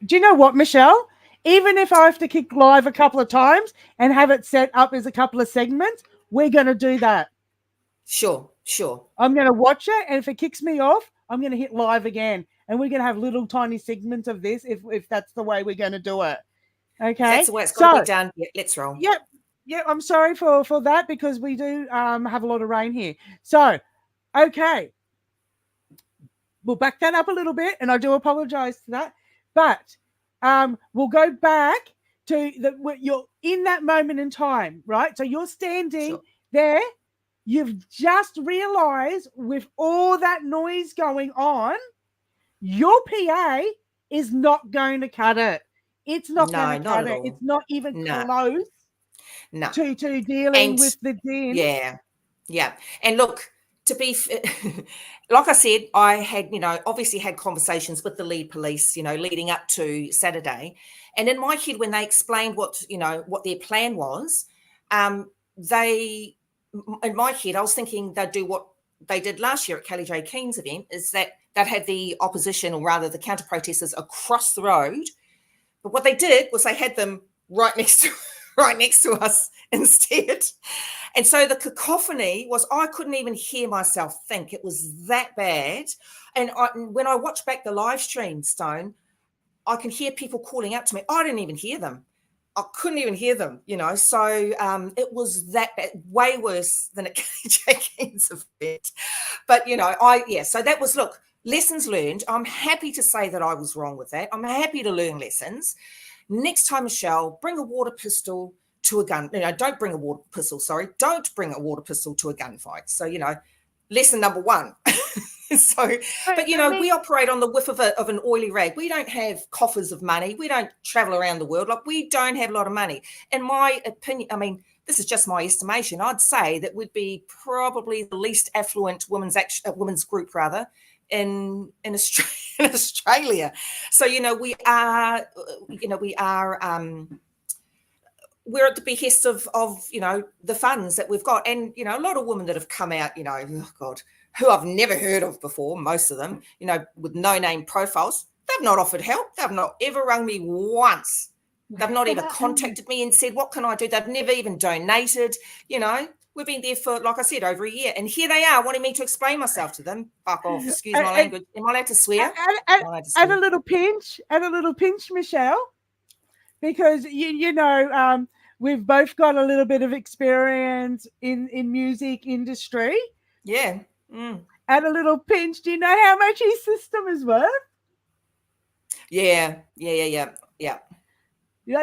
Do you know what, Michelle? Even if I have to kick live a couple of times and have it set up as a couple of segments, we're going to do that. Sure, sure. I'm going to watch it, and if it kicks me off, I'm going to hit live again, and we're going to have little tiny segments of this if that's the way we're going to do it. If that's Okay, the way it's got to be so done, yeah, let's roll. yeah, yeah. I'm sorry for that because we do have a lot of rain here. So okay, we'll back that up a little bit, and I do apologize for that, but we'll go back to you're in that moment in time, right? So you're standing Sure. there. You've just realized with all that noise going on, your PA is not going to cut it. It's not going to No, not cut at it. all. It's not even No, close no. to dealing And with the din. yeah, yeah. And look, to be, like I said, I had, obviously had conversations with the lead police, leading up to Saturday. And in my head, when they explained what their plan was, they, in my head, I was thinking they'd do what they did last year at Kelly J. Keen's event, is that they'd have the opposition, or rather the counter protesters, across the road. But what they did was they had them right next to right next to us instead. And so the cacophony was, I couldn't even hear myself think. It was that bad. And when I watch back the live stream, Stone, I can hear people calling out to me. I didn't even hear them. I couldn't even hear them, So it was that bad, way worse than at KJ Keen's event. But, so that was, look, lessons learned. I'm happy to say that I was wrong with that. I'm happy to learn lessons. Next time, Michelle, bring a water pistol to a gun. Don't bring a water pistol, sorry. Don't bring a water pistol to a gunfight. So, lesson number one. So, but, we operate on the whiff of an oily rag. We don't have coffers of money. We don't travel around the world. Like, we don't have a lot of money. In my opinion, I mean, this is just my estimation, I'd say that we'd be probably the least affluent women's group, rather, in Australia. So, we're at the behest of the funds that we've got. And, a lot of women that have come out, oh God, who I've never heard of before, most of them, with no name profiles, they've not offered help. They've not ever rung me once. They've not even contacted me and said, what can I do? They've never even donated. We've been there for, like I said, over a year. And here they are wanting me to explain myself to them. Fuck off. Excuse my language. Am I allowed to swear? Add a little pinch, Michelle, because, we've both got a little bit of experience in music industry. Yeah. Add a little pinch. Do you know how much his system is worth? Yeah. Yeah,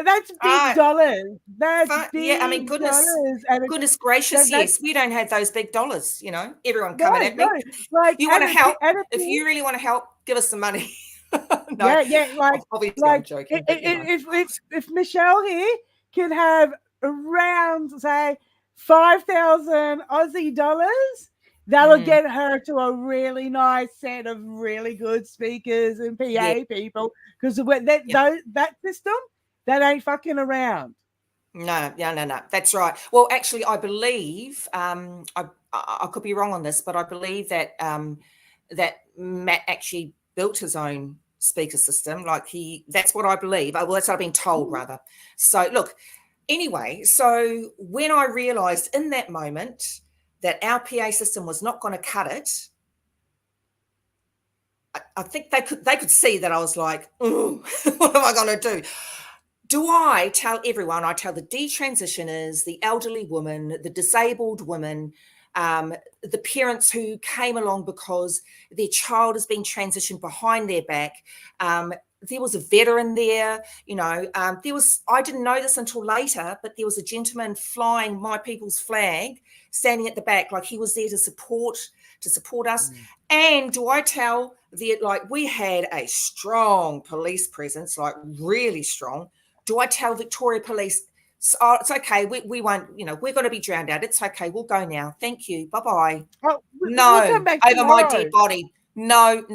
that's big dollars. That's big I mean, goodness gracious, yes. We don't have those big dollars, everyone coming at me. No. Like, you want to help? If you really want to help, give us some money. No, like, obviously I'm joking. If Michelle here can have around, say, 5,000 Aussie dollars, that'll get her to a really nice set of really good speakers and PA people, because that system, that ain't fucking around. No. That's right. Well, actually, I believe I could be wrong on this, but I believe that that Matt actually built his own speaker system. That's what I believe. Well, that's what I've been told, rather. So, look, anyway, so when I realised in that moment that our PA system was not going to cut it, I think they could see that I was like, ooh, what am I going to do? Do I tell everyone? I tell the detransitioners, the elderly women, the disabled women, the parents who came along because their child has been transitioned behind their back. There was a veteran there, I didn't know this until later, but there was a gentleman flying My People's flag, standing at the back, like he was there to support us. And do I tell we had a strong police presence, like really strong. Do I tell Victoria Police, oh, it's okay, we won't, we're going to be drowned out. It's okay, we'll go now. Thank you. Bye-bye. Oh, no, over my dead body. No,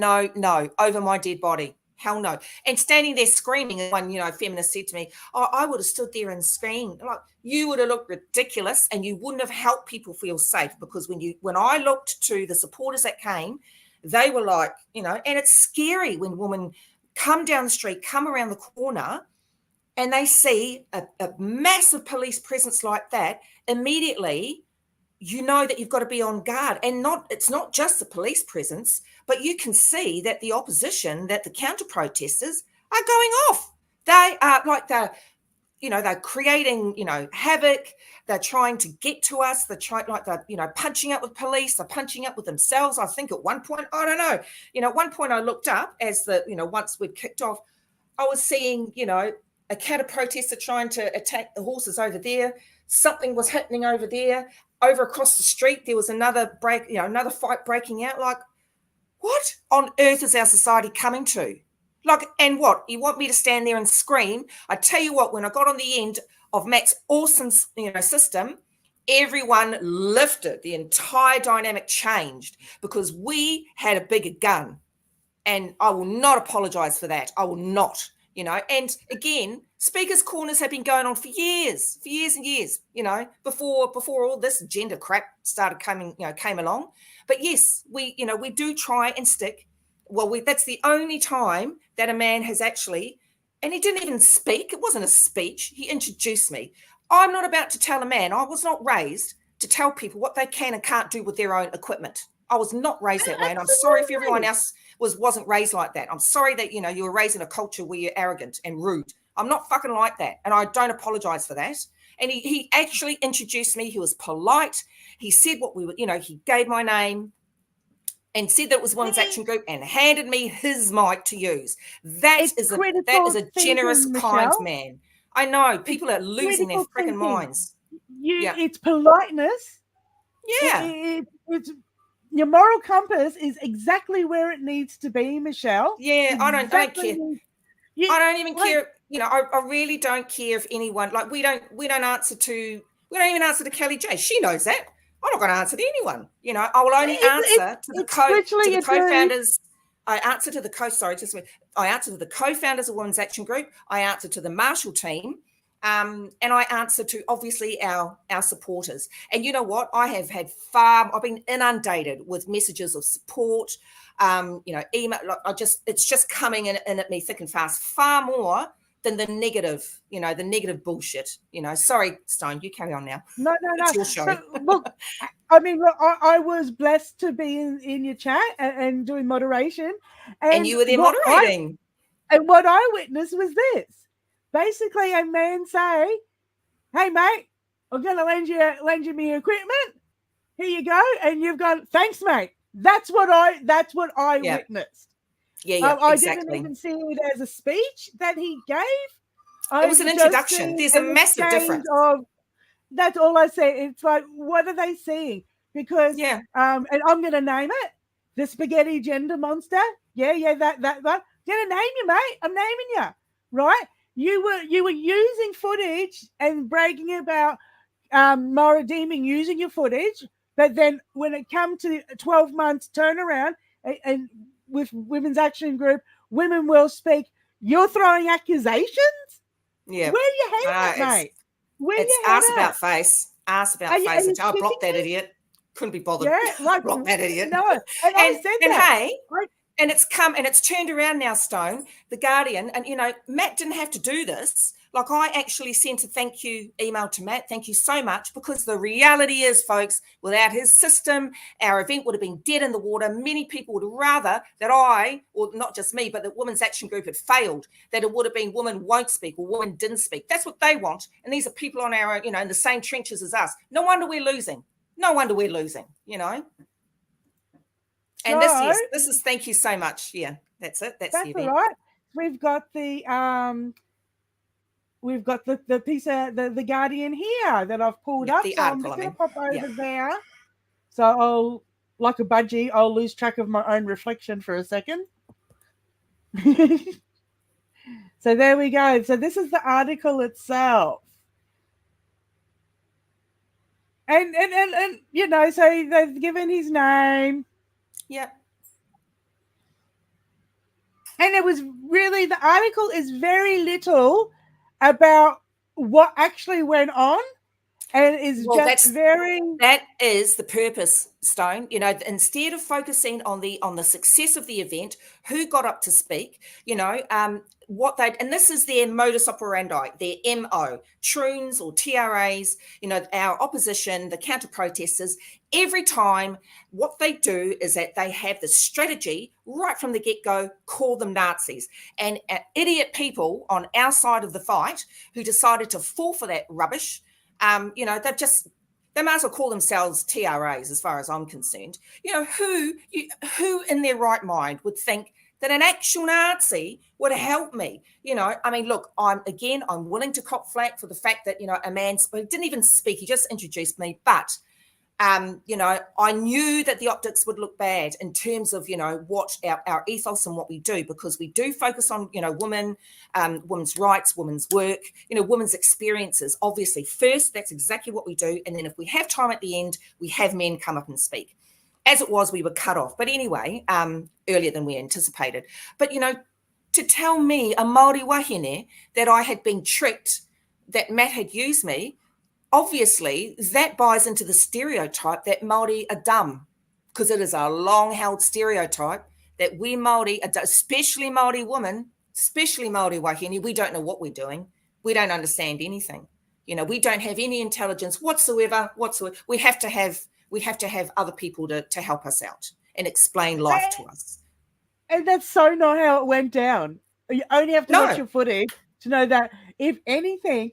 over my dead body. Hell no. And standing there screaming, and one, feminist said to me, oh, I would have stood there and screamed. Like, you would have looked ridiculous and you wouldn't have helped people feel safe, because when I looked to the supporters that came, they were like, and it's scary when women come down the street, come around the corner, and they see a massive police presence like that, immediately you know that you've got to be on guard. And it's not just the police presence, but you can see that the opposition, that the counter protesters are going off. They are like they're creating, havoc. They're trying to get to us. They're punching up with police. They're punching up with themselves. I think at one point, I don't know, at one point I looked up as once we'd kicked off, I was seeing, a counter protester trying to attack the horses over there. Something was happening over there. Over across the street, there was another fight breaking out. Like, what on earth is our society coming to? Like, and what? You want me to stand there and scream? I tell you what, when I got on the end of Matt's awesome, system, everyone lifted. The entire dynamic changed because we had a bigger gun. And I will not apologize for that. I will not, And again, speakers' corners have been going on for years and years, before all this gender crap started came along. But yes, we do try and stick. Well, that's the only time that a man has actually, and he didn't even speak. It wasn't a speech. He introduced me. I'm not about to tell a man. I was not raised to tell people what they can and can't do with their own equipment. I was not raised that way. And I'm sorry if everyone else wasn't raised like that. I'm sorry that, you were raised in a culture where you're arrogant and rude. I'm not fucking like that. And I don't apologize for that. And he actually introduced me. He was polite. He said what we were, he gave my name and said that it was Women's Action Group and handed me his mic to use. That is a generous, kind man. I know people are losing their freaking minds. It's politeness. Yeah. It's your moral compass is exactly where it needs to be, Michelle. Yeah, I don't care. I don't even care. I really don't care if anyone, like, we don't even answer to Kelly J. She knows that. I'm not going to answer to anyone. I will only answer to the co-founders. I answer to the co-founders of Women's Action Group. I answer to the Marshall team. And I answer to obviously our supporters. And you know what? I've been inundated with messages of support, email. It's just coming in at me thick and fast, far more than the negative bullshit. Sorry, Stone, you carry on now. No. It's your show. Look, I was blessed to be in your chat and doing moderation. And you were there moderating. And what I witnessed was this. Basically, a man say, "Hey, mate, I'm going to lend you me equipment. Here you go." And you've gone, "Thanks, mate." That's what I witnessed. Yeah, I exactly. didn't even see it as a speech that he gave. It was an introduction. There's a massive difference. That's all I say. It's like, what are they seeing? Because, and I'm going to name it, the spaghetti gender monster. Yeah, that. I'm going to name you, mate. I'm naming you, right? You were using footage and bragging about Maura Deeming using your footage, but then when it comes to 12 months turnaround and with Women's Action Group, Women Will Speak, you're throwing accusations? Yeah. Where are you headed, mate? It's ass about face. Ass about face. I blocked that idiot. Couldn't be bothered. Yeah, block that idiot. No, and I said that. Hey, and it's come and it's turned around now, Stone, The Guardian. And, Matt didn't have to do this. Like, I actually sent a thank you email to Matt. Thank you so much. Because the reality is, folks, without his system, our event would have been dead in the water. Many people would rather that or not just me, but the Women's Action Group had failed, that it would have been Women Won't Speak or Women Didn't Speak. That's what they want. And these are people on our, in the same trenches as us. No wonder we're losing. And this is thank you so much. Yeah, that's it. That's the event. All right. We've got the piece of the Guardian here that I've pulled up. So I'm just going to pop over there. So like a budgie, I'll lose track of my own reflection for a second. So there we go. So this is the article itself. And so they've given his name. Yeah. And it was really, the article is very little about what actually went on. and is just very. That is the purpose, Stone. You know, instead of focusing on the success of the event, who got up to speak, you know, what they, and this is their modus operandi, their MO, troons or TRAs, you know, our opposition, the counter protesters. Every time, what they do is that they have the strategy right from the get-go, call them Nazis. And idiot people on our side of the fight who decided to fall for that rubbish, you know, they might as well call themselves TRAs as far as I'm concerned. You know, who in their right mind would think that an actual Nazi would help me? You know, I mean, look, I'm willing to cop flack for the fact that, you know, a man didn't even speak, he just introduced me, but you know, I knew that the optics would look bad in terms of, you know, what our ethos and what we do, because we do focus on, you know, women, women's rights, women's work, you know, women's experiences. Obviously, first, that's exactly what we do. And then if we have time at the end, we have men come up and speak. As it was, we were cut off. But anyway, earlier than we anticipated. But, you know, to tell me, a Māori wahine, that I had been tricked, that Matt had used me, obviously, that buys into the stereotype that Māori are dumb, because it is a long-held stereotype that we Māori, especially Māori women, especially Māori wahine, we don't know what we're doing. We don't understand anything. You know, we don't have any intelligence whatsoever. We have to have other people to help us out and explain life to us. And that's so not how it went down. You only have to watch your footage to know that, if anything,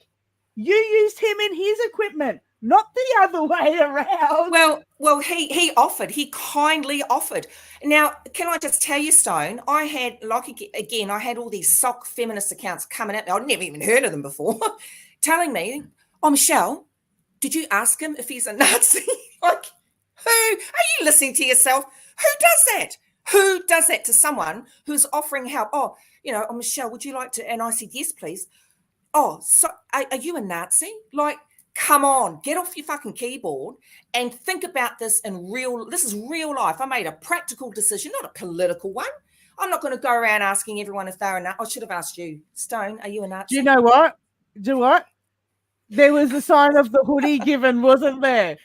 you used him in his equipment, not the other way around. Well, he offered. He kindly offered. Now, can I just tell you, Stone, I had, like, again, I had all these sock feminist accounts coming at me. I'd never even heard of them before, telling me, "Oh, Michelle, did you ask him if he's a Nazi?" Like, who? Are you listening to yourself? Who does that? Who does that to someone who's offering help? Oh, you know, "Oh, Michelle, would you like to?" And I said, "Yes, please." "Oh, so are you a Nazi?" Like, come on, get off your fucking keyboard and think about this this is real life. I made a practical decision, not a political one. I'm not going to go around asking everyone if they're a Nazi. I should have asked you, Stone, are you a Nazi? Do you know what? There was a sign of the hoodie given, wasn't there?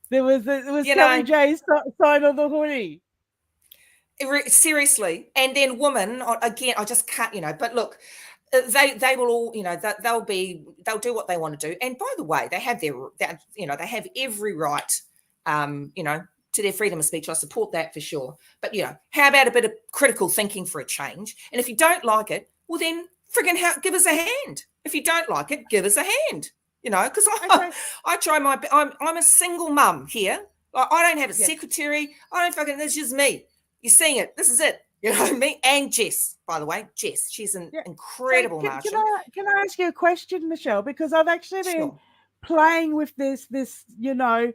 There was Kelly J's sign of the hoodie. Seriously. And then women, again, I just can't, you know, but look, they will all, you know, they'll do what they want to do. And by the way, they have they have every right, you know, to their freedom of speech. I support that for sure. But, you know, how about a bit of critical thinking for a change? And if you don't like it, well, then friggin' give us a hand. If you don't like it, give us a hand, you know, because I try I'm a single mum here. I don't have a secretary. I don't fucking, it's just me. You're seeing it. This is it. You know, me and Jess, by the way. Jess, she's an incredible Martian. Can I ask you a question, Michelle? Because I've actually been playing with this, you know,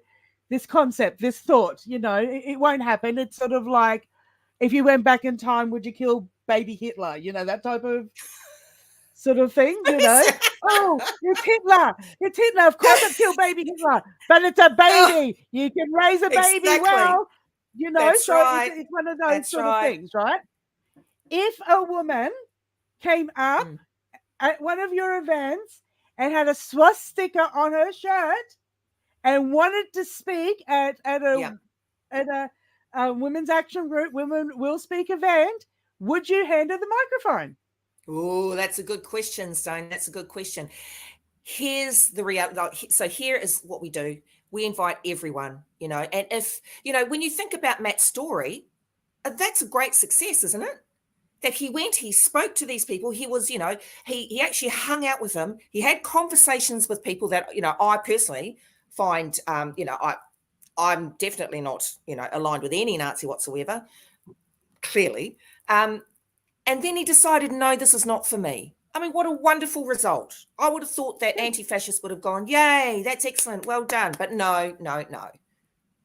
this concept, this thought, you know, it won't happen. It's sort of like, if you went back in time, would you kill baby Hitler? You know, that type of sort of thing, you know? Oh, it's Hitler. It's Hitler. Of course I'd kill baby Hitler, but it's a baby. You can raise a baby well. You know, That's right. It's one of those of things, right? If a woman came up at one of your events and had a swastika on her shirt and wanted to speak at a women's action group, Women Will Speak event, would you hand her the microphone? Oh, that's a good question, Stone. That's a good question. Here's the reality. So here is what we do. We invite everyone, you know, and if, you know, when you think about Matt's story, that's a great success, isn't it? That he spoke to these people. He was, you know, he actually hung out with them. He had conversations with people that, you know, I personally find, you know, I'm definitely not, you know, aligned with any Nazi whatsoever, clearly. And then he decided, no, this is not for me. I mean, what a wonderful result. I would have thought that anti-fascists would have gone, yay, that's excellent, well done. But no.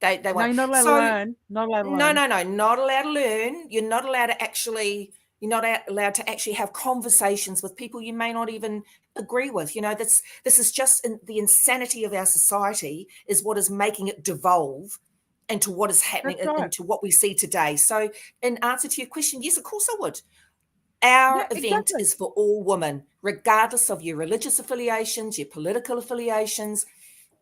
They won't. No, not allowed to learn. Not allowed to learn. No, not allowed to learn. You're not allowed to actually have conversations with people you may not even agree with. You know, this is just the insanity of our society is what is making it devolve into what is happening, into what we see today. So in answer to your question, yes, of course I would. Our Yeah, event exactly. is for all women, regardless of your religious affiliations, your political affiliations,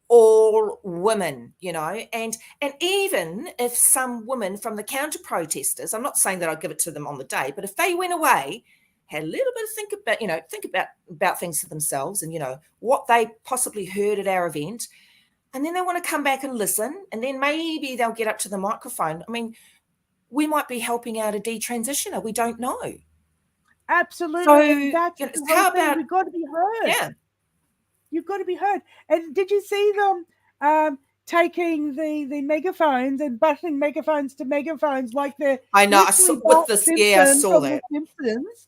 all women, and even if some women from the counter protesters, I'm not saying that I'd give it to them on the day, but if they went away, had a little bit of think about things for themselves, and what they possibly heard at our event, and then they want to come back and listen, and then maybe they'll get up to the microphone. I mean, we might be helping out a detransitioner. We don't know. Absolutely. And So that's the whole how thing. about, We've got to be heard. yeah, You've got to be heard. And did you see them taking the megaphones and buttoning megaphones to megaphones like they're I know. I saw literally with Bart this. Yeah, I Simpson saw from The that. Simpsons?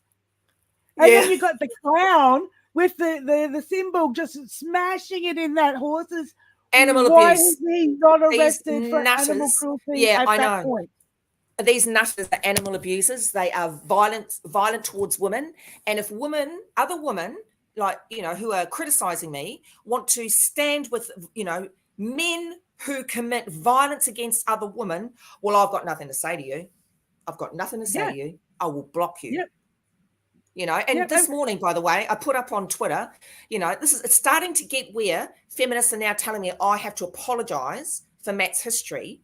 And Yeah, then you got the clown with the symbol just smashing it in that horse's. animal Why is abuse. he not These arrested for animal nutters. cruelty Yeah, at I that know. point? These nutters are animal abusers. They are violent towards women. And if other women, like, who are criticizing me, want to stand with, men who commit violence against other women, well, I've got nothing to say to you. I've got nothing to say Yeah. to you. I will block you. Yep. And Yep. this morning, by the way, I put up on Twitter, it's starting to get where feminists are now telling me I have to apologize for Matt's history.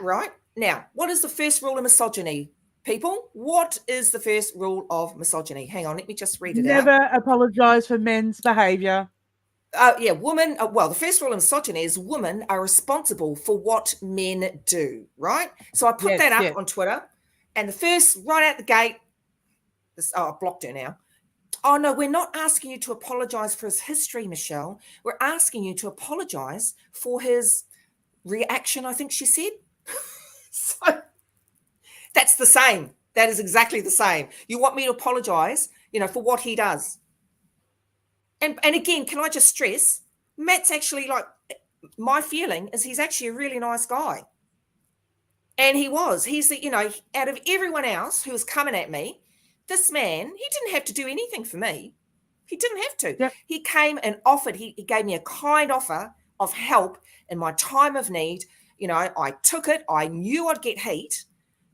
Right? Now, what is the first rule of misogyny, people? What is the first rule of misogyny? Hang on, let me just read it out. Never apologize for men's behavior. Women, the first rule of misogyny is women are responsible for what men do, right? So I put that Yes. up Yes. on Twitter, and the first, right out the gate, I blocked her now. Oh, no, we're not asking you to apologize for his history, Michelle. We're asking you to apologize for his reaction, I think she said. So that's the same. That is exactly the same. You want me to apologize, for what he does. And again, can I just stress, Matt's actually, like, my feeling is he's actually a really nice guy. And he's out of everyone else who was coming at me, this man, he didn't have to do anything for me. He didn't have to. Yep. He came and offered, he gave me a kind offer of help in my time of need. I took it. I knew I'd get heat,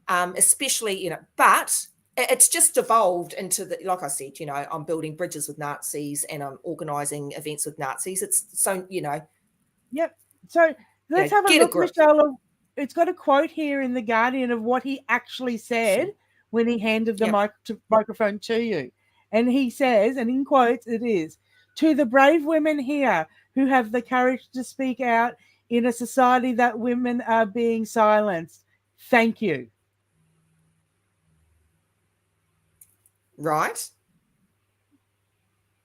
especially, but it's just devolved into like I said, I'm building bridges with Nazis and I'm organizing events with Nazis. It's so, Yep. So let's have a get a look, grip. Michelle. It's got a quote here in The Guardian of what he actually said Sure. when he handed the Yep. microphone to you. And he says, and in quotes, it is, "To the brave women here who have the courage to speak out in a society that women are being silenced, thank you." Right.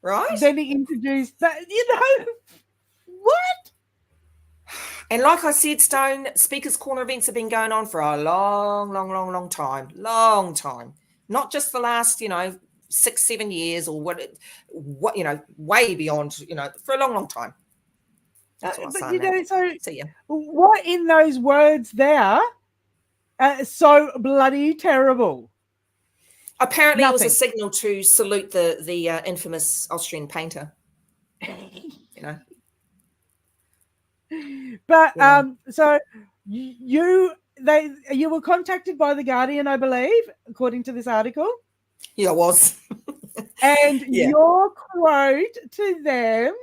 Then he introduced that, what? And like I said, Stone, Speakers Corner events have been going on for a long, long, long, long time. Long time. Not just the last, 6-7 years or what, way beyond, for a long, long time. That's what I'm saying. So what in those words there so bloody terrible? Apparently Nothing. It was a signal to salute the infamous Austrian painter. But so you were contacted by The Guardian, I believe, according to this article. Yeah, I was. And your quote to them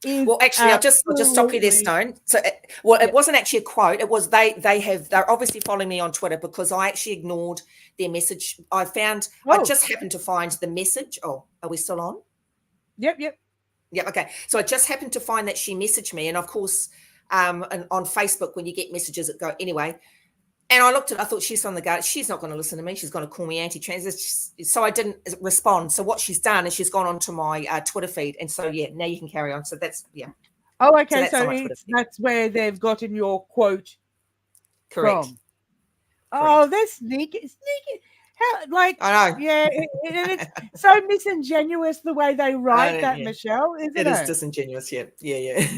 is, well, actually, I'll just stop you there, Stone. So, it wasn't actually a quote. It was they're obviously following me on Twitter because I actually ignored their message. I just happened to find the message. Oh, are we still on? Yep. Yeah. Okay. So I just happened to find that she messaged me, and of course, on Facebook when you get messages, it go anyway. And I looked at it, I thought, she's from The Guardian. She's not going to listen to me. She's going to call me anti-trans. So I didn't respond. So what she's done is she's gone onto my Twitter feed. And so, now you can carry on. So that's, Oh, okay. So that's where they've gotten your quote Correct. from. Oh, they're sneaky. How, I know. Yeah, it's so disingenuous the way they write that, Michelle, isn't it? It is disingenuous, yeah.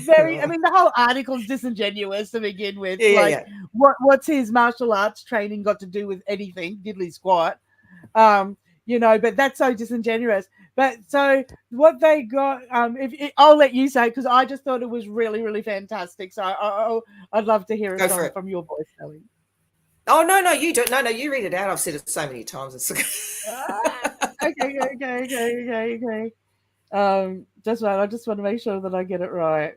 Very. I mean, the whole article's disingenuous to begin with. Yeah. What's his martial arts training got to do with anything? Diddly squat. But that's so disingenuous. But so what they got, I'll let you say, because I just thought it was really, really fantastic. So I'd love to hear a song from your voice, Ellie. Oh, no, you don't. No, you read it out. I've said it so many times. It's Okay. Just right. I just want to make sure that I get it right.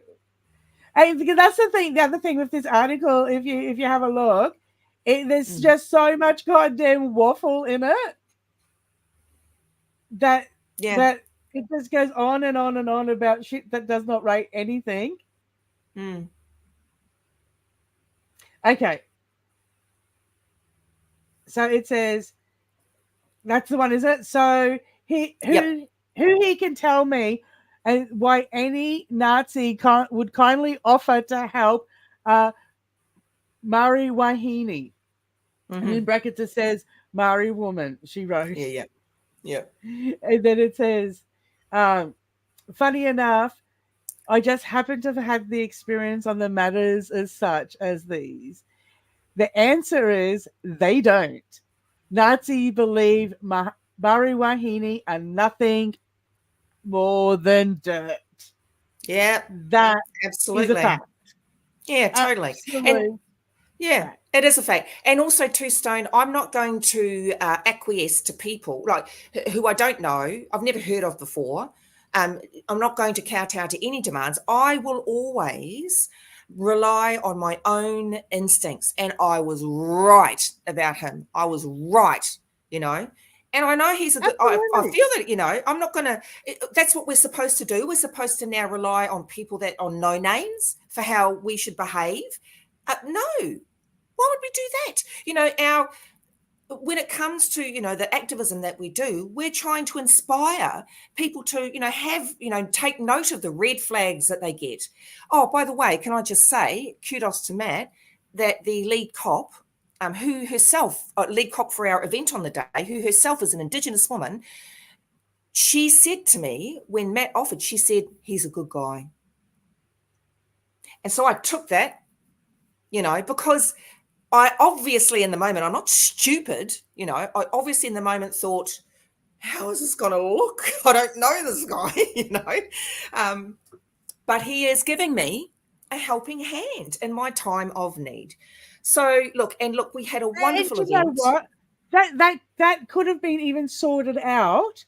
And because that's the thing. The other thing with this article, if you have a look, there's just so much goddamn waffle in it that yeah. that it just goes on and on and on about shit that does not rate anything. Mm. Okay. So it says that's the one, is it? So Yep. who he can tell me and why any Nazi would kindly offer to help Mari Wahini. And in brackets it says Maori woman, she wrote. Yeah. And then it says, funny enough, I just happen to have had the experience on the matters as such as these. The answer is they don't. Nazi believe Mari Wahini are nothing more than dirt. Yeah. That is a Absolutely. fact. Yeah, totally. Absolutely. And yeah, it is a fact. And also, too, Stone, I'm not going to acquiesce to people like who I don't know, I've never heard of before. I'm not going to kowtow to any demands. I will always rely on my own instincts. And I was right about him. I was right, you know. And I know he's a good, I feel that, you know, I'm not going to, that's what we're supposed to do. We're supposed to now rely on people that are no names for how we should behave. No, why would we do that? You know, when it comes to, you know, the activism that we do, we're trying to inspire people to, you know, have, you know, take note of the red flags that they get. Oh, by the way, can I just say, kudos to Matt, that the lead cop, who herself, lead cop for our event on the day, who herself is an Indigenous woman, she said to me when Matt offered, she said, he's a good guy. And so I took that, you know, because I obviously in the moment, I'm not stupid, you know, I obviously in the moment thought, how is this going to look? I don't know this guy, you know, but he is giving me a helping hand in my time of need. So look, we had a wonderful event. You know what? That could have been even sorted out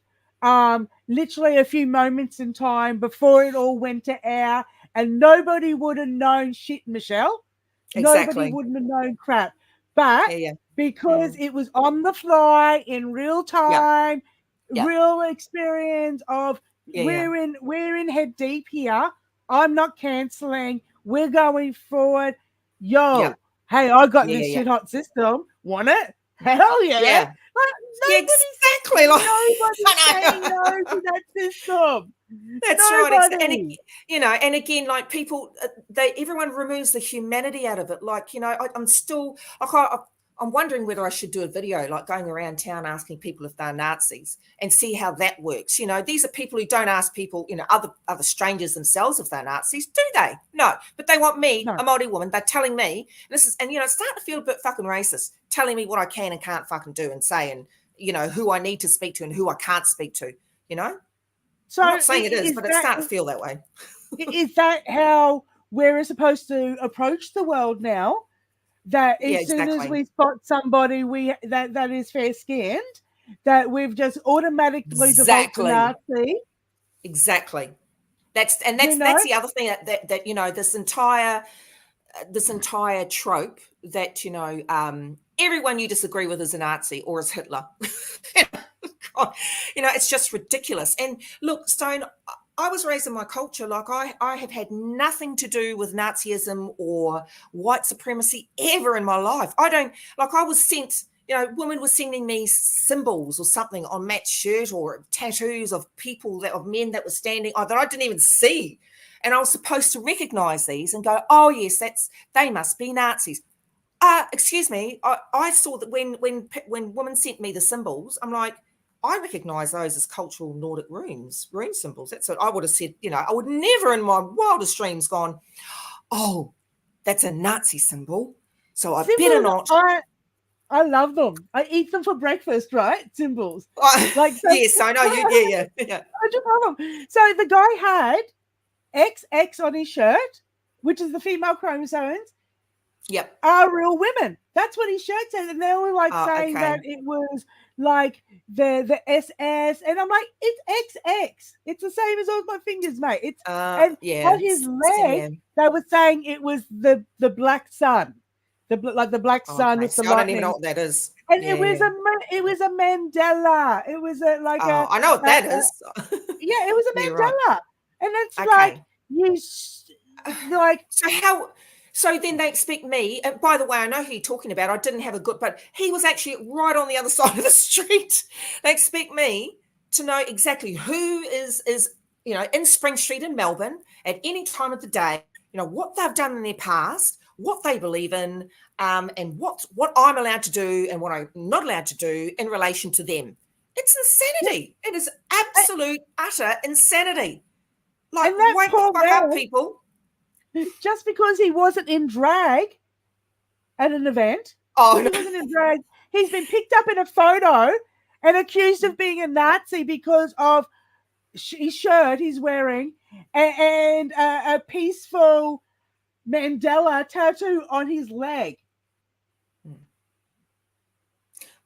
literally a few moments in time before it all went to air, and nobody would have known shit, Michelle. Nobody Exactly. wouldn't have known crap. But because it was on the fly in real time, real experience of we're in head deep here. I'm not cancelling. We're going forward. Yo, hey, I got this shit hot system. Want it? Hell yeah. Like, exactly. Nobody's saying no to that system. That's right. And you know, and again, like people, everyone removes the humanity out of it. Like, you know, I'm still like I'm wondering whether I should do a video like going around town asking people if they're Nazis and see how that works. You know, these are people who don't ask people, you know, other strangers themselves if they're Nazis, do they? No, but they want me, a Māori woman. They're telling me and you know, it's starting to feel a bit fucking racist, telling me what I can and can't fucking do and say, and you know who I need to speak to and who I can't speak to. You know. So I'm not saying it is, but it's starting to feel that way. Is that how we're supposed to approach the world now? That as soon as we spot somebody that is fair skinned, that we've just automatically default to Nazi. Exactly. That's the other thing that you know, this entire trope that, you know, everyone you disagree with is a Nazi or is Hitler. You know, it's just ridiculous. And look, Stone, I was raised in my culture. Like I have had nothing to do with Nazism or white supremacy ever in my life. I was sent, you know, women were sending me symbols or something on Matt's shirt or tattoos of men that were standing that I didn't even see. And I was supposed to recognize these and go, oh yes, they must be Nazis. Excuse me. I saw that when women sent me the symbols, I'm like, I recognize those as cultural Nordic rune symbols. That's what I would have said. You know, I would never in my wildest dreams gone, oh, that's a Nazi symbol. So I better not. I love them. I eat them for breakfast, right? Symbols. Yes, I know you. Yeah. I just love them. So the guy had XX on his shirt, which is the female chromosomes. Yep. are real women. That's what his shirt said. And they were like saying Okay. that it was like the SS. And I'm like, it's XX. It's the same as all my fingers, mate. It's and Yeah. on his Same leg, here. they were saying it was the black sun. Like the black sun Okay. with the So I don't even know lightning. what that is. And Yeah, yeah. it was a Mandela. It was I know what that is. yeah, it was a Yeah, right. Mandela. And it's like Okay. like So then they expect me, and by the way, I know who you're talking about. I didn't have a good, but he was actually right on the other side of the street. They expect me to know exactly who is in Spring Street in Melbourne at any time of the day, what they've done in their past, what they believe in, and what I'm allowed to do and what I'm not allowed to do in relation to them. It's insanity. It is absolute, utter insanity. Like, and that wake the poor fuck up, man, people. just because he wasn't in drag at an event, Oh, he no. wasn't in drag. He's been picked up in a photo and accused of being a Nazi because of his shirt he's wearing and a peaceful Mandela tattoo on his leg.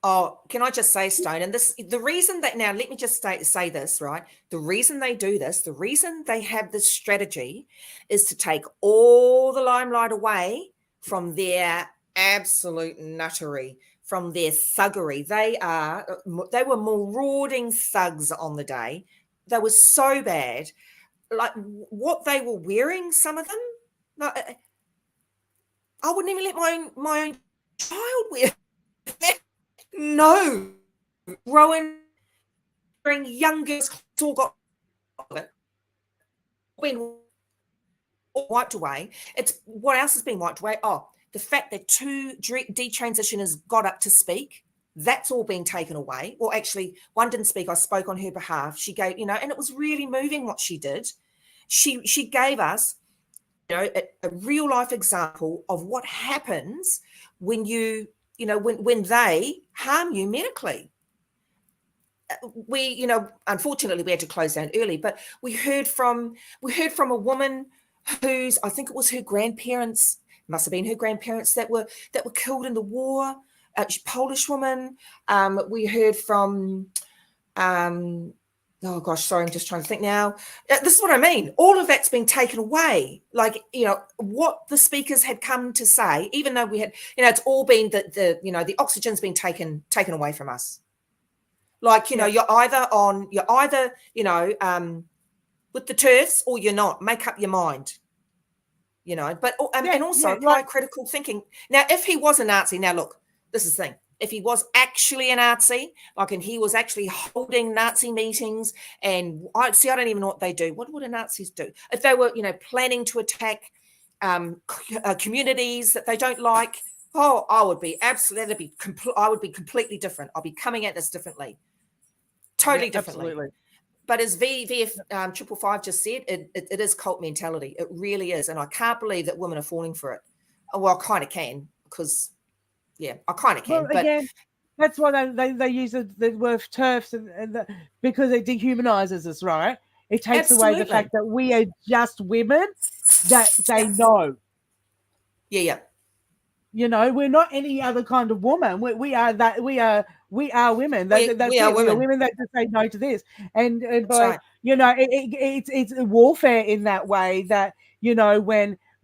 Oh, can I just say, Stone, and the reason that now, let me just say this, right? The reason they do this, the reason they have this strategy is to take all the limelight away from their absolute nuttery, from their thuggery. They were marauding thugs on the day. They were so bad. Like, what they were wearing, some of them, like, I wouldn't even let my own child wear that. No, Rowan, young girls all got been wiped away. It's what else has been wiped away? Oh, the fact that two detransitioners got up to speak. That's all been taken away. Well, actually, one didn't speak. I spoke on her behalf. She gave, and it was really moving what she did. She gave us, a real life example of what happens when when they harm you medically. We, unfortunately we had to close down early, but we heard from a woman whose, I think it was her grandparents, must have been her grandparents that were killed in the war. Polish woman. We heard from oh gosh, sorry, I'm just trying to think now. This is what I mean. All of that's been taken away. Like, what the speakers had come to say, even though we had, it's all been the oxygen's been taken away from us. Like, you're either with the turfs or you're not. Make up your mind. But and also apply critical thinking. Now, if he was a Nazi, now look, this is the thing. If he was actually a Nazi, and he was actually holding Nazi meetings, and I don't even know what they do. What would Nazis do? If they were, planning to attack communities that they don't like, I would be absolutely, I would be completely different. I'll be coming at this differently, totally differently. Absolutely. But as VF 555 just said, it is cult mentality. It really is, and I can't believe that women are falling for it. Well, I kind of can, because. Yeah, I kind of can. Well, again, that's why they use the word turfs because it dehumanizes us, right? It takes away the fact that we are just women that they know. Yeah. We're not any other kind of woman. We are that. We are women. We are women. We are women that just say no to this. And by it's a warfare in that way that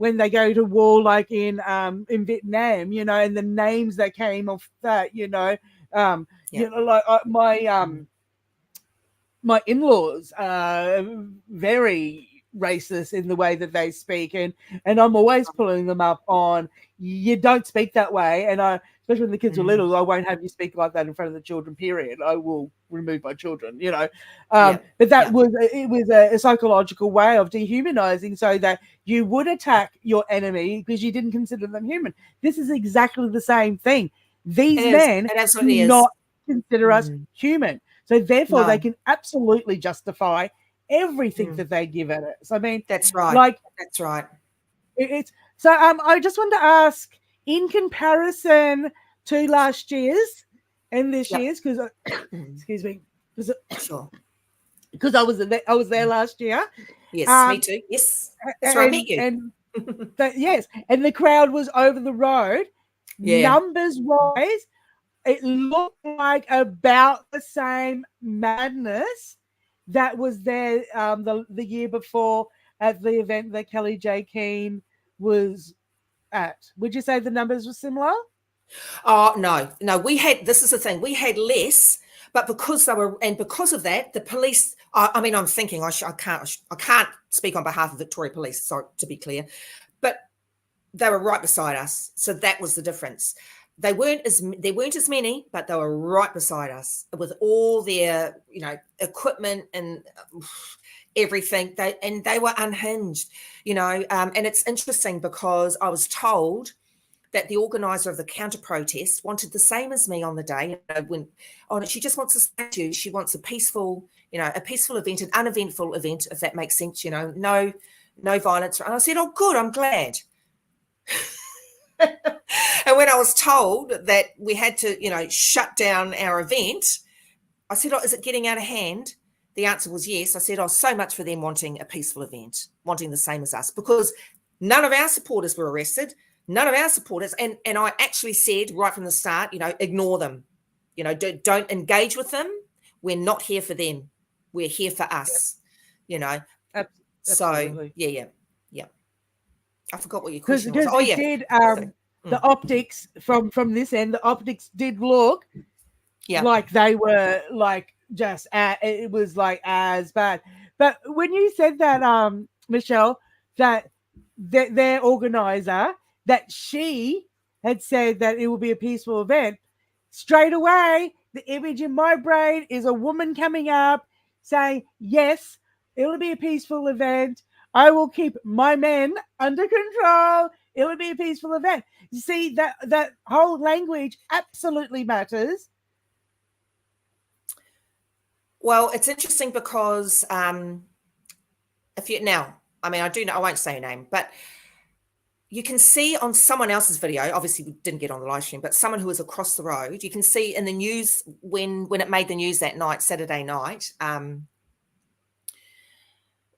when they go to war, like in Vietnam, and the names that came off that, like my in-laws are very racist in the way that they speak, and I'm always pulling them up on, you don't speak that way, and especially when the kids are little, I won't have you speak like that in front of the children, period. I will remove my children, but that was a psychological way of dehumanizing, so that you would attack your enemy because you didn't consider them human. This is exactly the same thing. These men do not consider us human, so therefore they can absolutely justify everything that they give at us. I mean, that's right. That's right. It's so. I just want to ask, in comparison to last year's and this year's, because excuse me, because I was there last year. Yes, me too. Yes, that's right. I met you. And Yes, and the crowd was over the road. Yeah. Numbers wise, it looked like about the same madness that was there the year before at the event that Kelly J. Keane was at. Would you say the numbers were similar? Oh no. This is the thing. We had less, but because they were, and because of that, the police. I mean, I'm thinking I can't speak on behalf of Victoria Police. Sorry, to be clear, but they were right beside us, so that was the difference. There weren't as many, but they were right beside us with all their equipment and everything. They were unhinged, and it's interesting because I was told that the organizer of the counter protest wanted the same as me on the day. She just wants a statue. She wants a peaceful event, an uneventful event, if that makes sense. No violence. And I said, "Oh, good. I'm glad." And when I was told that we had to, shut down our event, I said, "Oh, is it getting out of hand?" The answer was yes. I said, "Oh, so much for them wanting a peaceful event, wanting the same as us," because none of our supporters were arrested. None of our supporters, and I actually said right from the start, ignore them, don't engage with them. We're not here for them. We're here for us, Absolutely. So yeah. I forgot what your Because question was. Oh it yeah, did the optics from this end, the optics did look like they were like just it was like as bad. But when you said that, Michelle, that their organizer, that she had said that it will be a peaceful event, straight away the image in my brain is a woman coming up saying, "Yes, it'll be a peaceful event. I will keep my men under control. It'll be a peaceful event." You see, that whole language absolutely matters. Well, it's interesting because if you now, I mean, I do know, I won't say a name, but you can see on someone else's video, obviously we didn't get on the live stream, but someone who was across the road, you can see in the news when it made the news that night, Saturday night,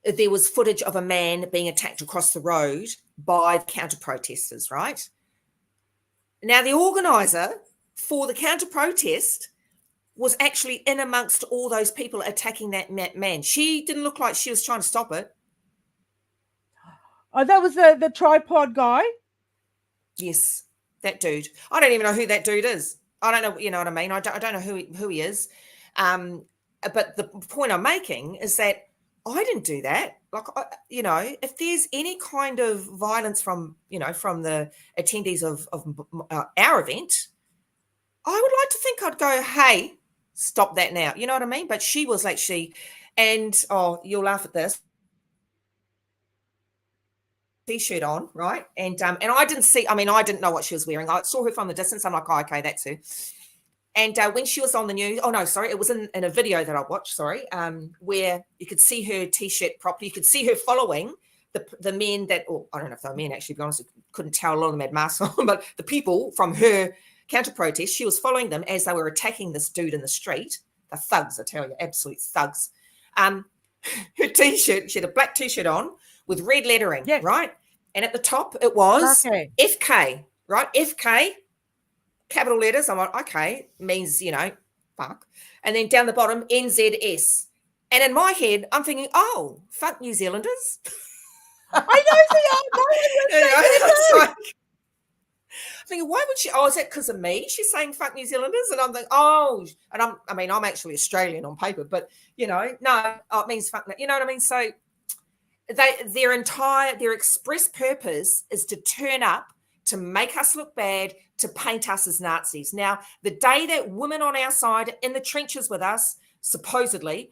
there was footage of a man being attacked across the road by the counter protesters, right? Now, the organizer for the counter protest was actually in amongst all those people attacking that man. She didn't look like she was trying to stop it. Oh, that was the tripod guy. Yes, that dude. I don't even know who that dude is. I don't know. You know what I mean? I don't know who he is. But the point I'm making is that I didn't do that. Like, if there's any kind of violence from the attendees of our event, I would like to think I'd go, "Hey, stop that now." You know what I mean? But she was like, and you'll laugh at this. T-shirt on, right? And I didn't see. I mean, I didn't know what she was wearing. I saw her from the distance. I'm like, "Oh, okay, that's her." And when she was on the news, oh no, sorry, it was in a video that I watched. Sorry, where you could see her T-shirt properly. You could see her following the men that, or I don't know if they were men actually. To be honest, I couldn't tell. A lot of them had masks on, but the people from her counter protest, she was following them as they were attacking this dude in the street. The thugs, I tell you, absolute thugs. Her T-shirt, she had a black T-shirt on with red lettering, yes. Right? And at the top, it was FK, right? FK, capital letters. I'm like, okay, means, fuck. And then down the bottom, NZS. And in my head, I'm thinking, oh, fuck New Zealanders. I know they are. I'm thinking, why would she? Oh, is that because of me? She's saying fuck New Zealanders, and I'm like, oh, and I'm actually Australian on paper, but no, it means fuck. You know what I mean? So their express purpose is to turn up, to make us look bad, to paint us as Nazis. Now, the day that women on our side in the trenches with us, supposedly,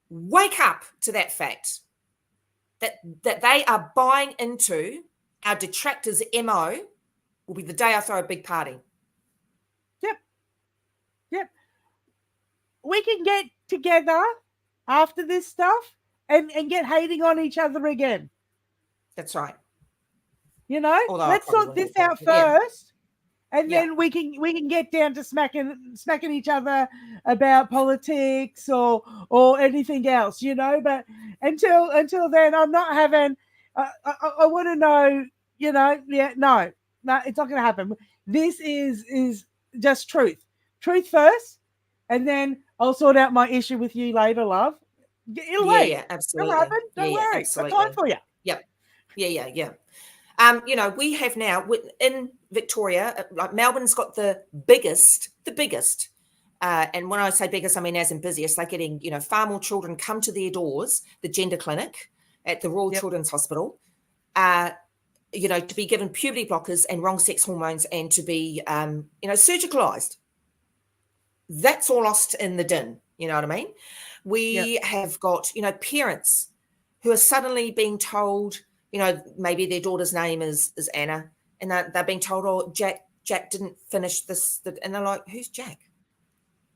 wake up to that fact that they are buying into our detractors' MO, will be the day I throw a big party. Yep. We can get together after this stuff and get hating on each other again. That's right. Let's sort this out first, and then we can get down to smacking each other about politics or anything else, But until then, I'm not having I want to know, no, it's not going to happen. This is just truth first, and then I'll sort out my issue with you later, love. It'll wait. Yeah, It'll absolutely. happen. Don't Yeah, worry. Got time absolutely. for you. Yep. Yeah. We have now in Victoria, like Melbourne's got the biggest, and when I say biggest, I mean as in busiest. They're getting, far more children come to their doors, the gender clinic at the Royal Children's Hospital, to be given puberty blockers and wrong sex hormones and to be, surgicalized. That's all lost in the din. You know what I mean? We have got, parents who are suddenly being told, maybe their daughter's name is Anna, and they're being told, oh, Jack didn't finish this, and they're like, who's Jack?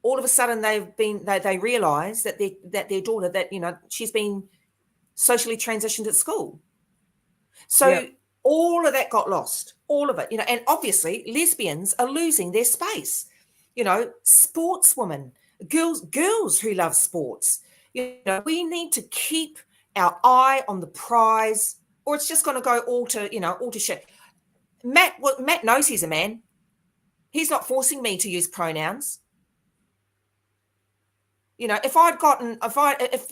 All of a sudden, they realise that their daughter, that she's been socially transitioned at school. So all of that got lost, all of it, and obviously lesbians are losing their space. Sportswomen, girls who love sports. We need to keep our eye on the prize, or it's just going to go all to shit. Matt knows he's a man. He's not forcing me to use pronouns. If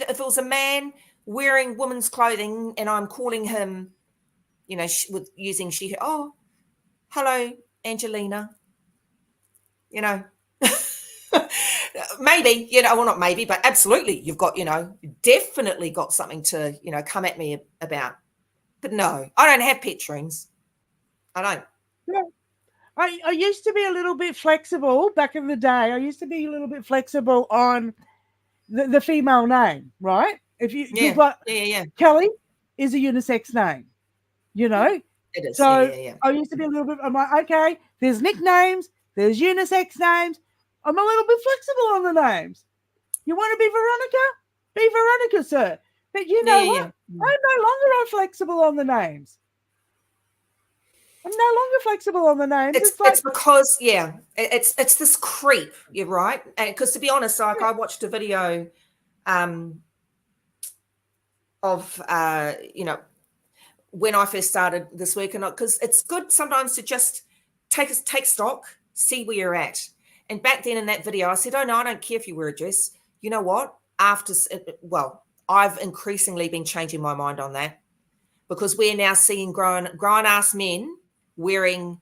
it was a man wearing women's clothing and I'm calling him, with using she, oh, hello, Angelina, maybe, well, not maybe, but absolutely, you've got, definitely got something to, come at me about. But no, I don't have pet dreams. I don't. Yeah. I used to be a little bit flexible back in the day. I used to be a little bit flexible on the female name, right? If you Kelly is a unisex name, It is. So I used to be a little bit. I'm like, okay, there's nicknames, there's unisex names. I'm a little bit flexible on the names. You want to be Veronica? Be Veronica, sir. But you know what? I'm no longer flexible on the names. I'm no longer flexible on the names. It's because, it's this creep. You're right. Because to be honest, I watched a video of, when I first started this work, and because it's good sometimes to just take stock, see where you're at. And back then in that video, I said, oh, no, I don't care if you wear a dress. You know what? I've increasingly been changing my mind on that, because we're now seeing grown-ass men wearing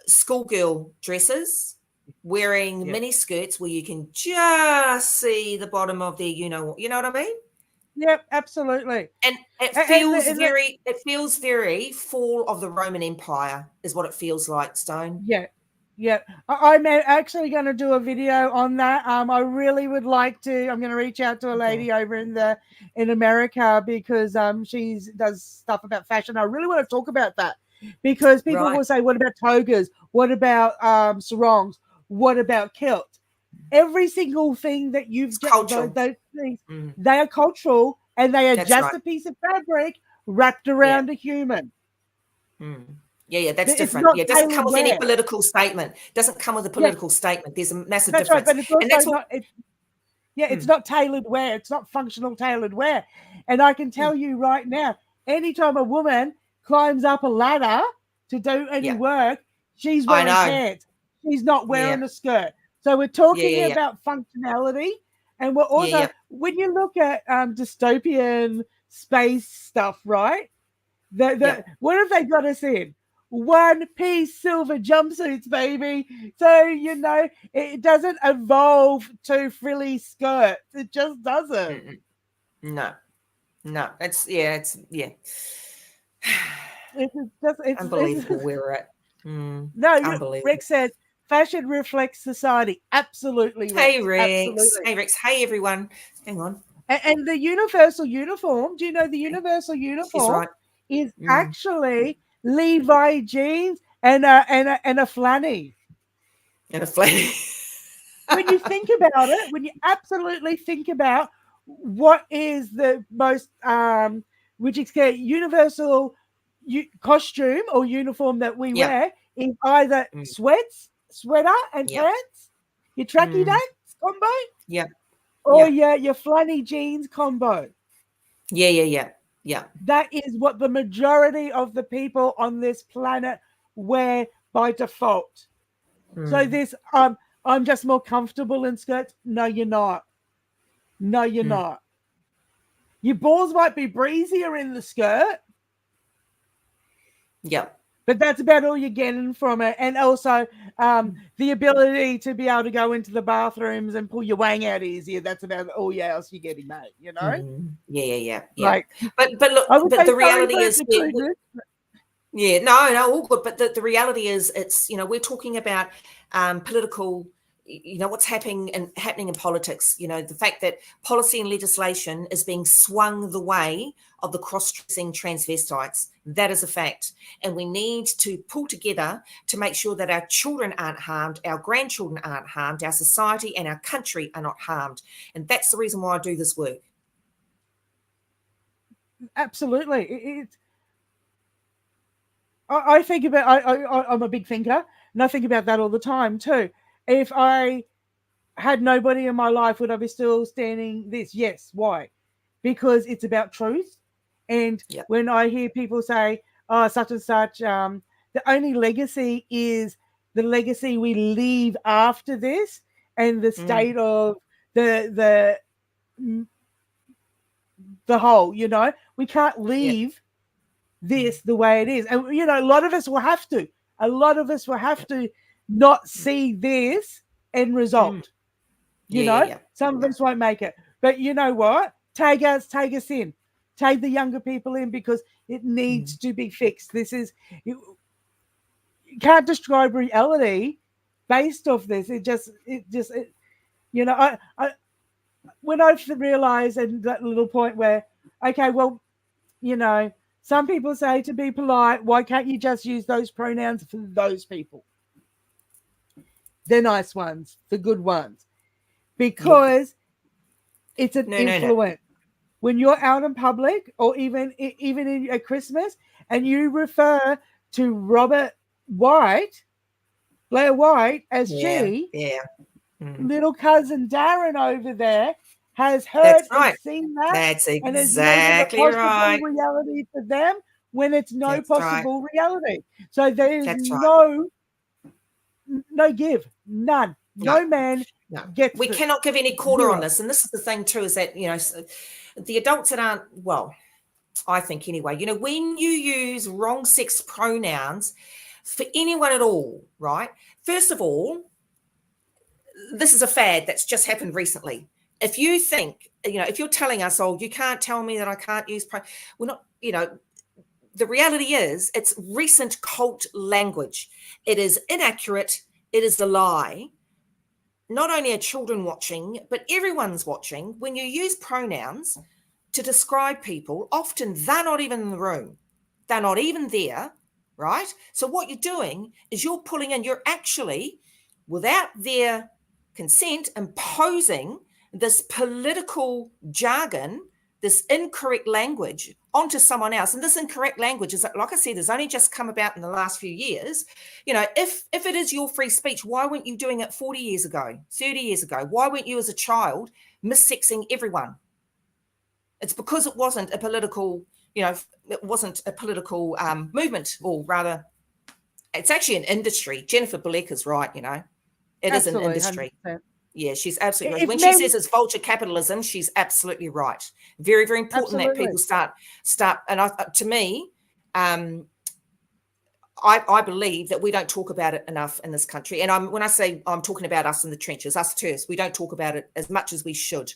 schoolgirl dresses, wearing mini skirts where you can just see the bottom of their, you know what I mean? Yep, absolutely. And it feels very fall of the Roman Empire is what it feels like, Stone. Yeah. I'm actually going to do a video on that. I really would like to. I'm going to reach out to a lady over in America, because she does stuff about fashion. I really want to talk about that, because people will say, what about togas? What about sarongs? What about kilt? Every single thing that you've got, those things, they are cultural, and they are a piece of fabric wrapped around a human. Yeah, that's different. It doesn't come with any political statement. It doesn't come with a political statement. There's a massive difference. Right, but it's also it's not tailored wear. It's not functional tailored wear. And I can tell you right now, anytime a woman climbs up a ladder to do any work, she's wearing pants. She's not wearing a skirt. So we're talking about functionality. And we're also, when you look at dystopian space stuff, right? What have they got us in? One-piece silver jumpsuits, baby. So, it doesn't evolve to frilly skirts. It just doesn't. No. It's unbelievable where we're at. No, Rex said, fashion reflects society. Absolutely, Rex. Hey, Rex. Absolutely. Hey, Rex. Hey, everyone. Hang on. And the universal uniform, do you know the universal uniform is actually Levi jeans and a flanny. And a flanny. When you think about it, when you absolutely think about what is the most universal costume or uniform that we wear, is either sweater and pants, your tracky dance combo, or your flanny jeans combo. Yeah. Yeah. That is what the majority of the people on this planet wear by default. So this I'm just more comfortable in skirts. No, you're not. No, you're not. Your balls might be breezier in the skirt, Yeah. but that's about all you're getting from it. And also the ability to be able to go into the bathrooms and pull your wang out easier. That's about all else you're getting, mate. You know? Yeah. Like, But look, I would say the sorry reality for is, inclusion. yeah, no, all good. But the reality is, it's, we're talking about political, what's happening in politics. The fact that policy and legislation is being swung the way of the cross-dressing transvestites. That is a fact, and we need to pull together to make sure that our children aren't harmed, our grandchildren aren't harmed, our society and our country are not harmed, and that's the reason why I do this work. Absolutely. I think about I'm a big thinker, and I think about that all the time too. If I had nobody in my life, would I be still standing this? Yes. Why? Because it's about truth. And Yep. when I hear people say, "Oh, such and such," the only legacy is the legacy we leave after this, and the state of the whole. We can't leave this the way it is. And a lot of us will have to. A lot of us will have to not see this end result. Some of us won't make it. But you know what? Tag us in. Tag the younger people in, because it needs to be fixed. You can't describe reality based off this. I when I realized at that little point where, okay, well, some people say to be polite, why can't you just use those pronouns for those people? The nice ones, the good ones. Because it's an influence. No. When you're out in public, or even at Christmas, and you refer to Blair White, as she, little cousin Darren over there has heard and seen that. That's exactly and has made it a possible right. reality for them when it's no That's possible reality. So there's That's no give, none. No man gets we cannot give any quarter on this. And this is the thing too, is that, the adults that aren't, well, I think anyway, when you use wrong sex pronouns for anyone at all, right? First of all, this is a fad that's just happened recently. If you think, if you're telling us, oh, you can't tell me that I can't use we're not, the reality is it's recent cult language. It is inaccurate. It is a lie. Not only are children watching, but everyone's watching. When you use pronouns to describe people, often they're not even in the room. They're not even there, right? So what you're doing is you're actually, without their consent, imposing this political jargon, this incorrect language onto someone else. And this incorrect language is, like I said, has only just come about in the last few years. If it is your free speech, why weren't you doing it 40 years ago, 30 years ago? Why weren't you as a child missexing everyone? It's because it wasn't a political, movement, or rather, it's actually an industry. Jennifer Bleck is right, It absolutely, is an industry. 100%. Yeah, she's absolutely right. When she says it's vulture capitalism, she's absolutely right. Very, very important that people start. And to me, I believe that we don't talk about it enough in this country. And when I say I'm talking about us in the trenches, us TERFs, we don't talk about it as much as we should.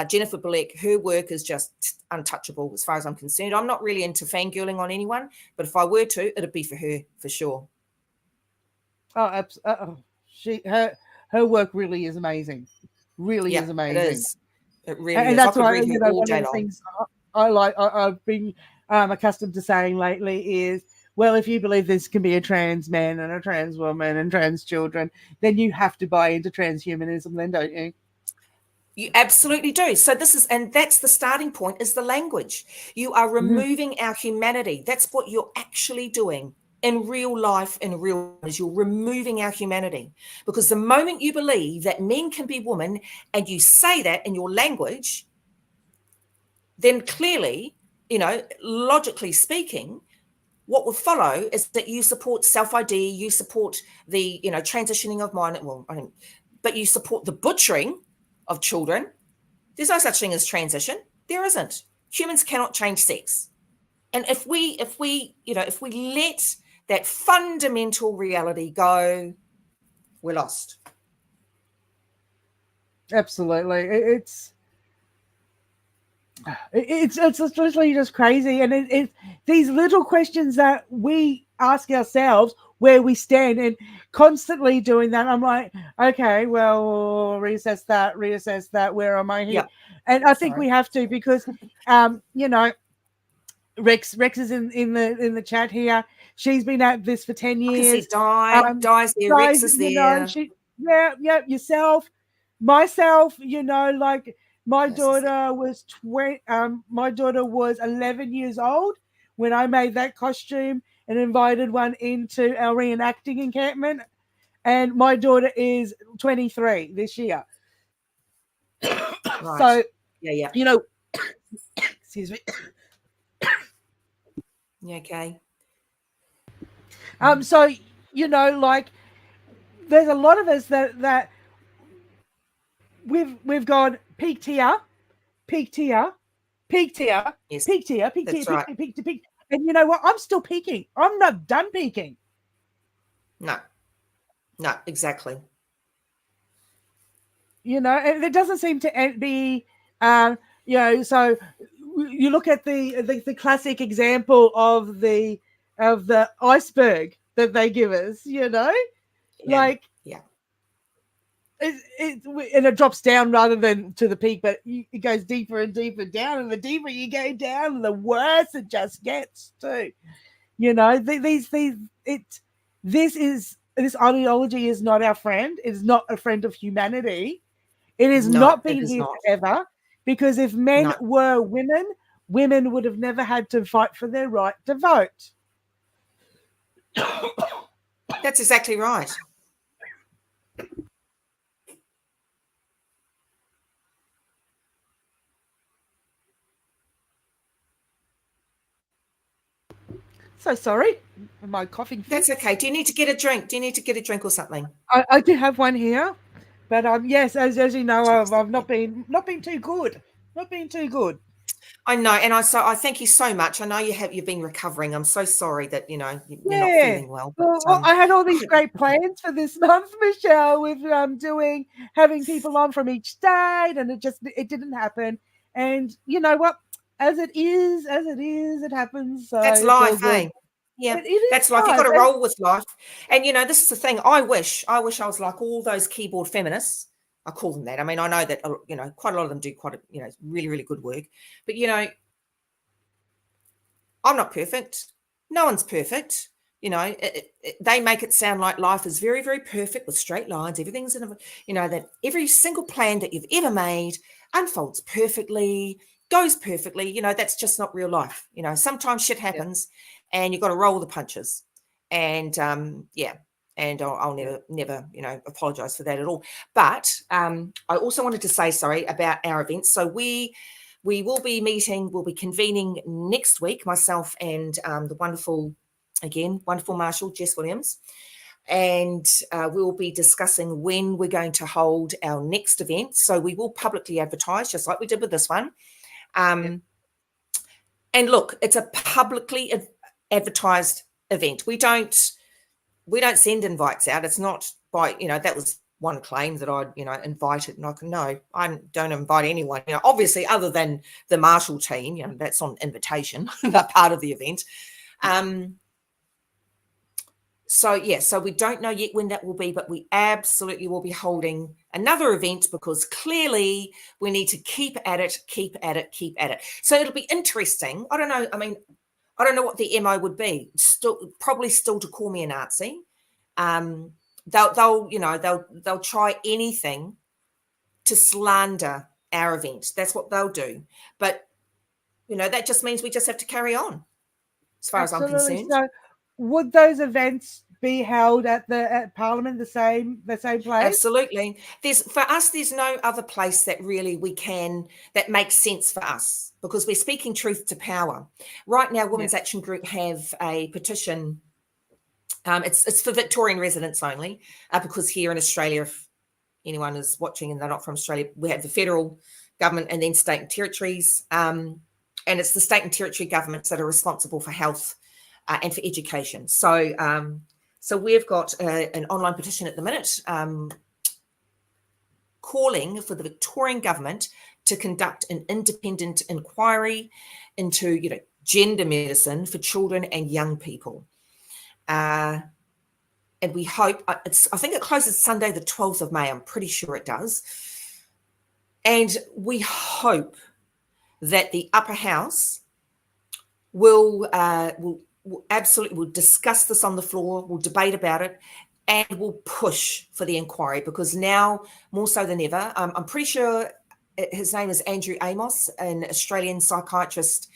Jennifer Bleck, her work is just untouchable as far as I'm concerned. I'm not really into fangirling on anyone, but if I were to, it'd be for her, for sure. Oh, absolutely. Her work really is amazing. Really is amazing. It is. It really and is. That's why, one of the things I've been accustomed to saying lately is, well, if you believe this can be a trans man and a trans woman and trans children, then you have to buy into transhumanism then, don't you? You absolutely do. So that's the starting point, is the language. You are removing our humanity. That's what you're actually doing. In real life, is you're removing our humanity. Because the moment you believe that men can be women, and you say that in your language, then clearly logically speaking, what would follow is that you support self-ID, you support the, transitioning of mind. Well, but you support the butchering of children. There's no such thing as transition. There isn't. Humans cannot change sex. And if we let that fundamental reality go, we're lost. Absolutely. It's literally just crazy, and it's these little questions that we ask ourselves where we stand, and constantly doing that. I'm like, okay, well, reassess that. Where am I here? Yep. And I think we have to, because, Rex is in the chat here. She's been at this for 10 years. Dies there. Rex is there. Yourself, myself. Like, my daughter was my daughter was 11 years old when I made that costume and invited one into our reenacting encampment, and my daughter is 23 this year. Right. So, yeah. Excuse me. Okay. So, like, there's a lot of us that we've gone peaked here, peaked here, peaked here, yes, peaked here, peaked that's here, right. peaked. And you know what? I'm still peaking. I'm not done peaking. No, exactly. And it doesn't seem to be, so you look at the classic example of the iceberg that they give us, like, yeah. And it drops down rather than to the peak, but it goes deeper and deeper down, and the deeper you go down, the worse it just gets too. This ideology is not our friend. It is not a friend of humanity. It has not been here forever, because if men were women, women would have never had to fight for their right to vote. That's exactly right. So sorry, am I coughing? That's okay. Do you need to get a drink? Do you need to get a drink or something? I do have one here, but yes, as you know, I've not been too good. Not been too good. I know, and I thank you so much. I know you've been recovering. I'm so sorry that you're not feeling well. Well, I had all these great plans for this month, Michelle, with having people on from each state, and it didn't happen. And you know what? As it is, it happens. So that's life, eh? Yeah, that's life. You've got to roll with life. And this is the thing. I wish I was like all those keyboard feminists. I call them that. I mean, I know that quite a lot of them do quite really, really good work. But I'm not perfect. No one's perfect. They make it sound like life is very, very perfect with straight lines. Everything's that every single plan that you've ever made unfolds perfectly, goes perfectly. That's just not real life. Sometimes shit happens, and you've got to roll the punches. And and I'll never apologize for that at all. But I also wanted to say sorry about our events. So we will be we'll be convening next week, myself and the wonderful Marshall, Jess Williams. And we'll be discussing when we're going to hold our next event. So we will publicly advertise, just like we did with this one. And look, it's a publicly advertised event. We don't send invites out. It's not by, that was one claim that I'd, invited, and I don't invite anyone, obviously other than the Marshall team, that's on invitation. They're part of the event. So we don't know yet when that will be, but we absolutely will be holding another event, because clearly we need to keep at it. So it'll be interesting. I don't know. I mean, I don't know what the MO would be. Probably still to call me a Nazi. They'll try anything to slander our event. That's what they'll do. But that just means we just have to carry on, as far as I'm concerned. So would those events be held at Parliament, the same place? Absolutely. For us, there's no other place that really that makes sense for us, because we're speaking truth to power. Right now, Women's Action Group have a petition. It's for Victorian residents only, because here in Australia, if anyone is watching and they're not from Australia, we have the federal government and then state and territories. And it's the state and territory governments that are responsible for health and for education. So we've got an online petition at the minute calling for the Victorian government to conduct an independent inquiry into, gender medicine for children and young people. And we hope, I think it closes Sunday, the 12th of May. I'm pretty sure it does. And we hope that the upper house will absolutely discuss this on the floor, we'll debate about it, and we'll push for the inquiry, because now, more so than ever, I'm pretty sure his name is Andrew Amos, an Australian psychiatrist.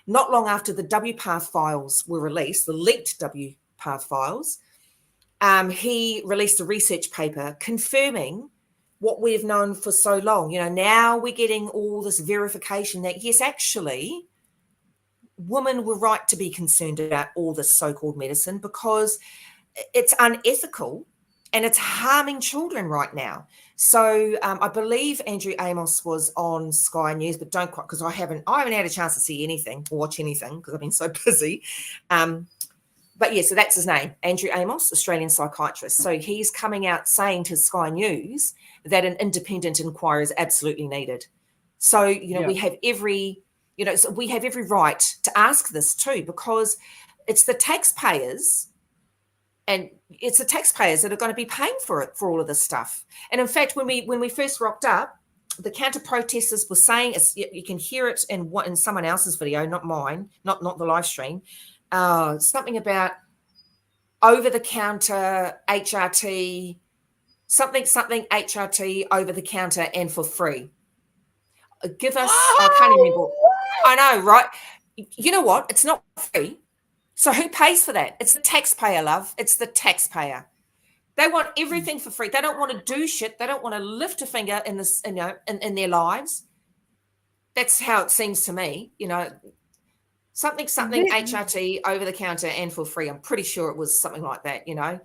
Not long after the WPATH files were released, the leaked WPATH files, he released a research paper confirming what we've known for so long. Now we're getting all this verification that, yes, actually, women were right to be concerned about all this so-called medicine, because it's unethical and it's harming children right now. So I believe Andrew Amos was on Sky News, but don't quite, because I haven't had a chance to see anything or watch anything because I've been so busy. But yeah, so that's his name, Andrew Amos, Australian psychiatrist. So he's coming out saying to Sky News that an independent inquiry is absolutely needed. So, we have every right to ask this too, because it's the taxpayers, and it's the taxpayers that are going to be paying for it, for all of this stuff. And in fact, when we first rocked up, the counter protesters were saying, you can hear it in someone else's video, not mine, not the live stream, something about over the counter HRT, something HRT over the counter and for free. Give us, I can't even remember. I know, right? You know what? It's not free. So who pays for that? It's the taxpayer, love. It's the taxpayer. They want everything for free. They don't want to do shit. They don't want to lift a finger in this, in their lives. That's how it seems to me. Something HRT over the counter and for free. I'm pretty sure it was something like that. No.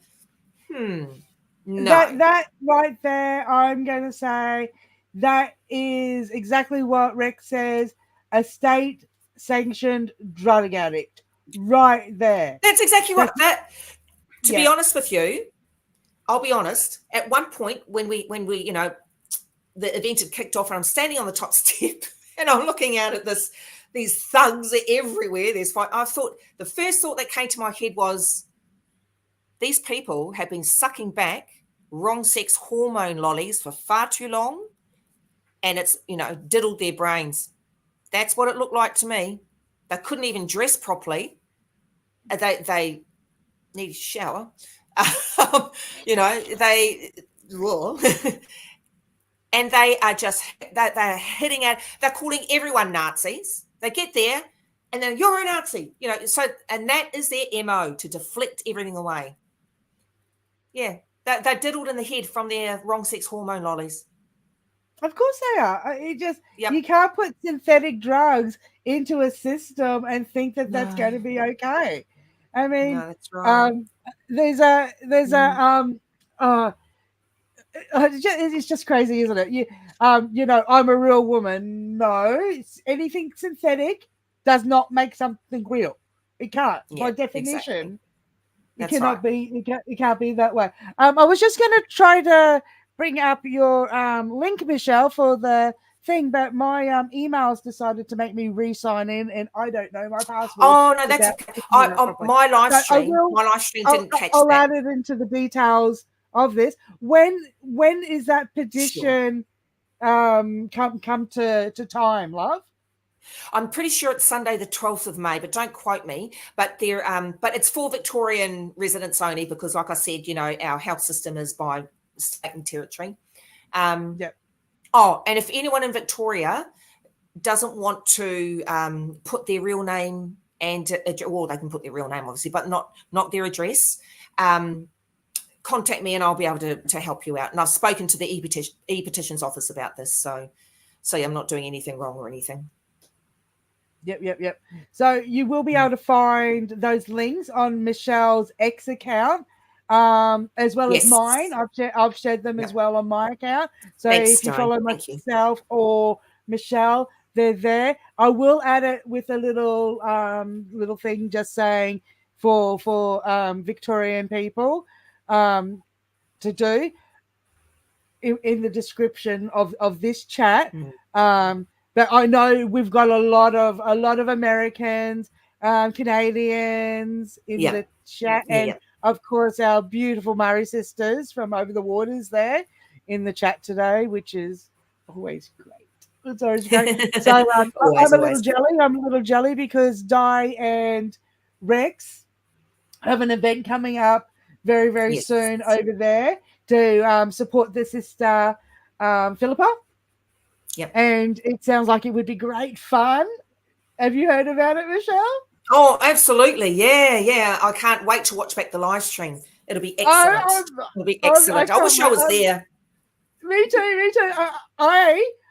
That right there, I'm going to say that is exactly what Rex says. A state-sanctioned drug addict. Right there. That's exactly right. To be honest with you, I'll be honest. At one point, when we the event had kicked off, and I'm standing on the top step, and I'm looking out at these thugs are everywhere. I thought, the first thought that came to my head was, these people have been sucking back wrong sex hormone lollies for far too long, and it's diddled their brains. That's what it looked like to me. They couldn't even dress properly. They need a shower. And they are just, they're hitting out, they're calling everyone Nazis. They get there and then you're a Nazi, and that is their MO, to deflect everything away. Yeah, they're diddled in the head from their wrong sex hormone lollies. Of course they are. You can't put synthetic drugs into a system and think that that's going to be okay. I mean, no, that's right. It's just crazy, isn't it? I'm a real woman. No, anything synthetic does not make something real. It can't. By definition, it cannot be. It can't be that way. I was just going to try to bring up your link, Michelle, for the thing, but my emails decided to make me re-sign in, and I don't know my password. Oh no, that's okay. My live stream didn't catch that. I'll add it into the details of this. When is that petition come to time, love? I'm pretty sure it's Sunday the 12th of May, but don't quote me. But but it's for Victorian residents only, because like I said, our health system is by state and territory. Oh, and if anyone in Victoria doesn't want to put their real name, and well, they can put their real name obviously, but not their address, contact me and I'll be able to help you out. And I've spoken to the e-petitions office about this. So I'm not doing anything wrong or anything. Yep. So you will be able to find those links on Michelle's X account, as well as mine. I've shared them as well on my account. So Thanks, if you follow myself or Michelle, they're there. I will add it with a little thing just saying for Victorian people to do in the description of this chat. But I know we've got a lot of Americans, Canadians in the chat, and of course our beautiful Maori sisters from over the waters there in the chat today, which is always great. It's always great. So I'm a little jelly. I'm a little jelly because Di and Rex have an event coming up very, very soon over there to support the sister Philippa. Yep. And it sounds like it would be great fun. Have you heard about it, Michelle? Oh, absolutely. Yeah. I can't wait to watch back the live stream. It'll be excellent. It'll be excellent. I wish I was there. Me too.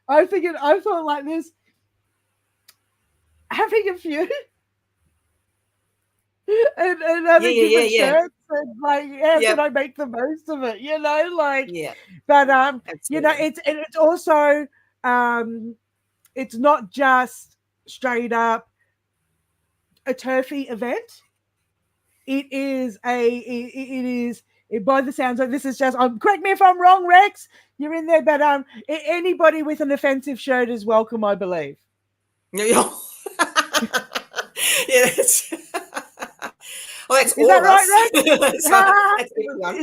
I thought like this, having a few and having different shirts and like how can I make the most of it? But absolutely. It's also it's not just straight up a turfy event. It is by the sounds of this is just correct me if I'm wrong, Rex. You're in there, but anybody with an offensive shirt is welcome, I believe. Yeah. Well, that's is that right, Rex? Is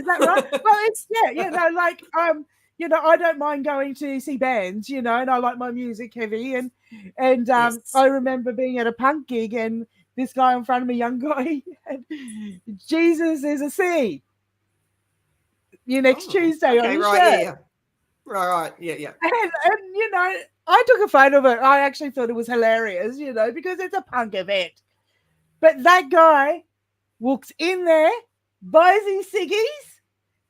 that right? Well, it's I don't mind going to see bands, and I like my music heavy, and I remember being at a punk gig, and this guy in front of me, young guy, had, Jesus is a C. Next Tuesday on his shirt. Yeah. Right, yeah. And I took a photo of it. I actually thought it was hilarious, because it's a punk event. But that guy walks in there, buys his ciggies,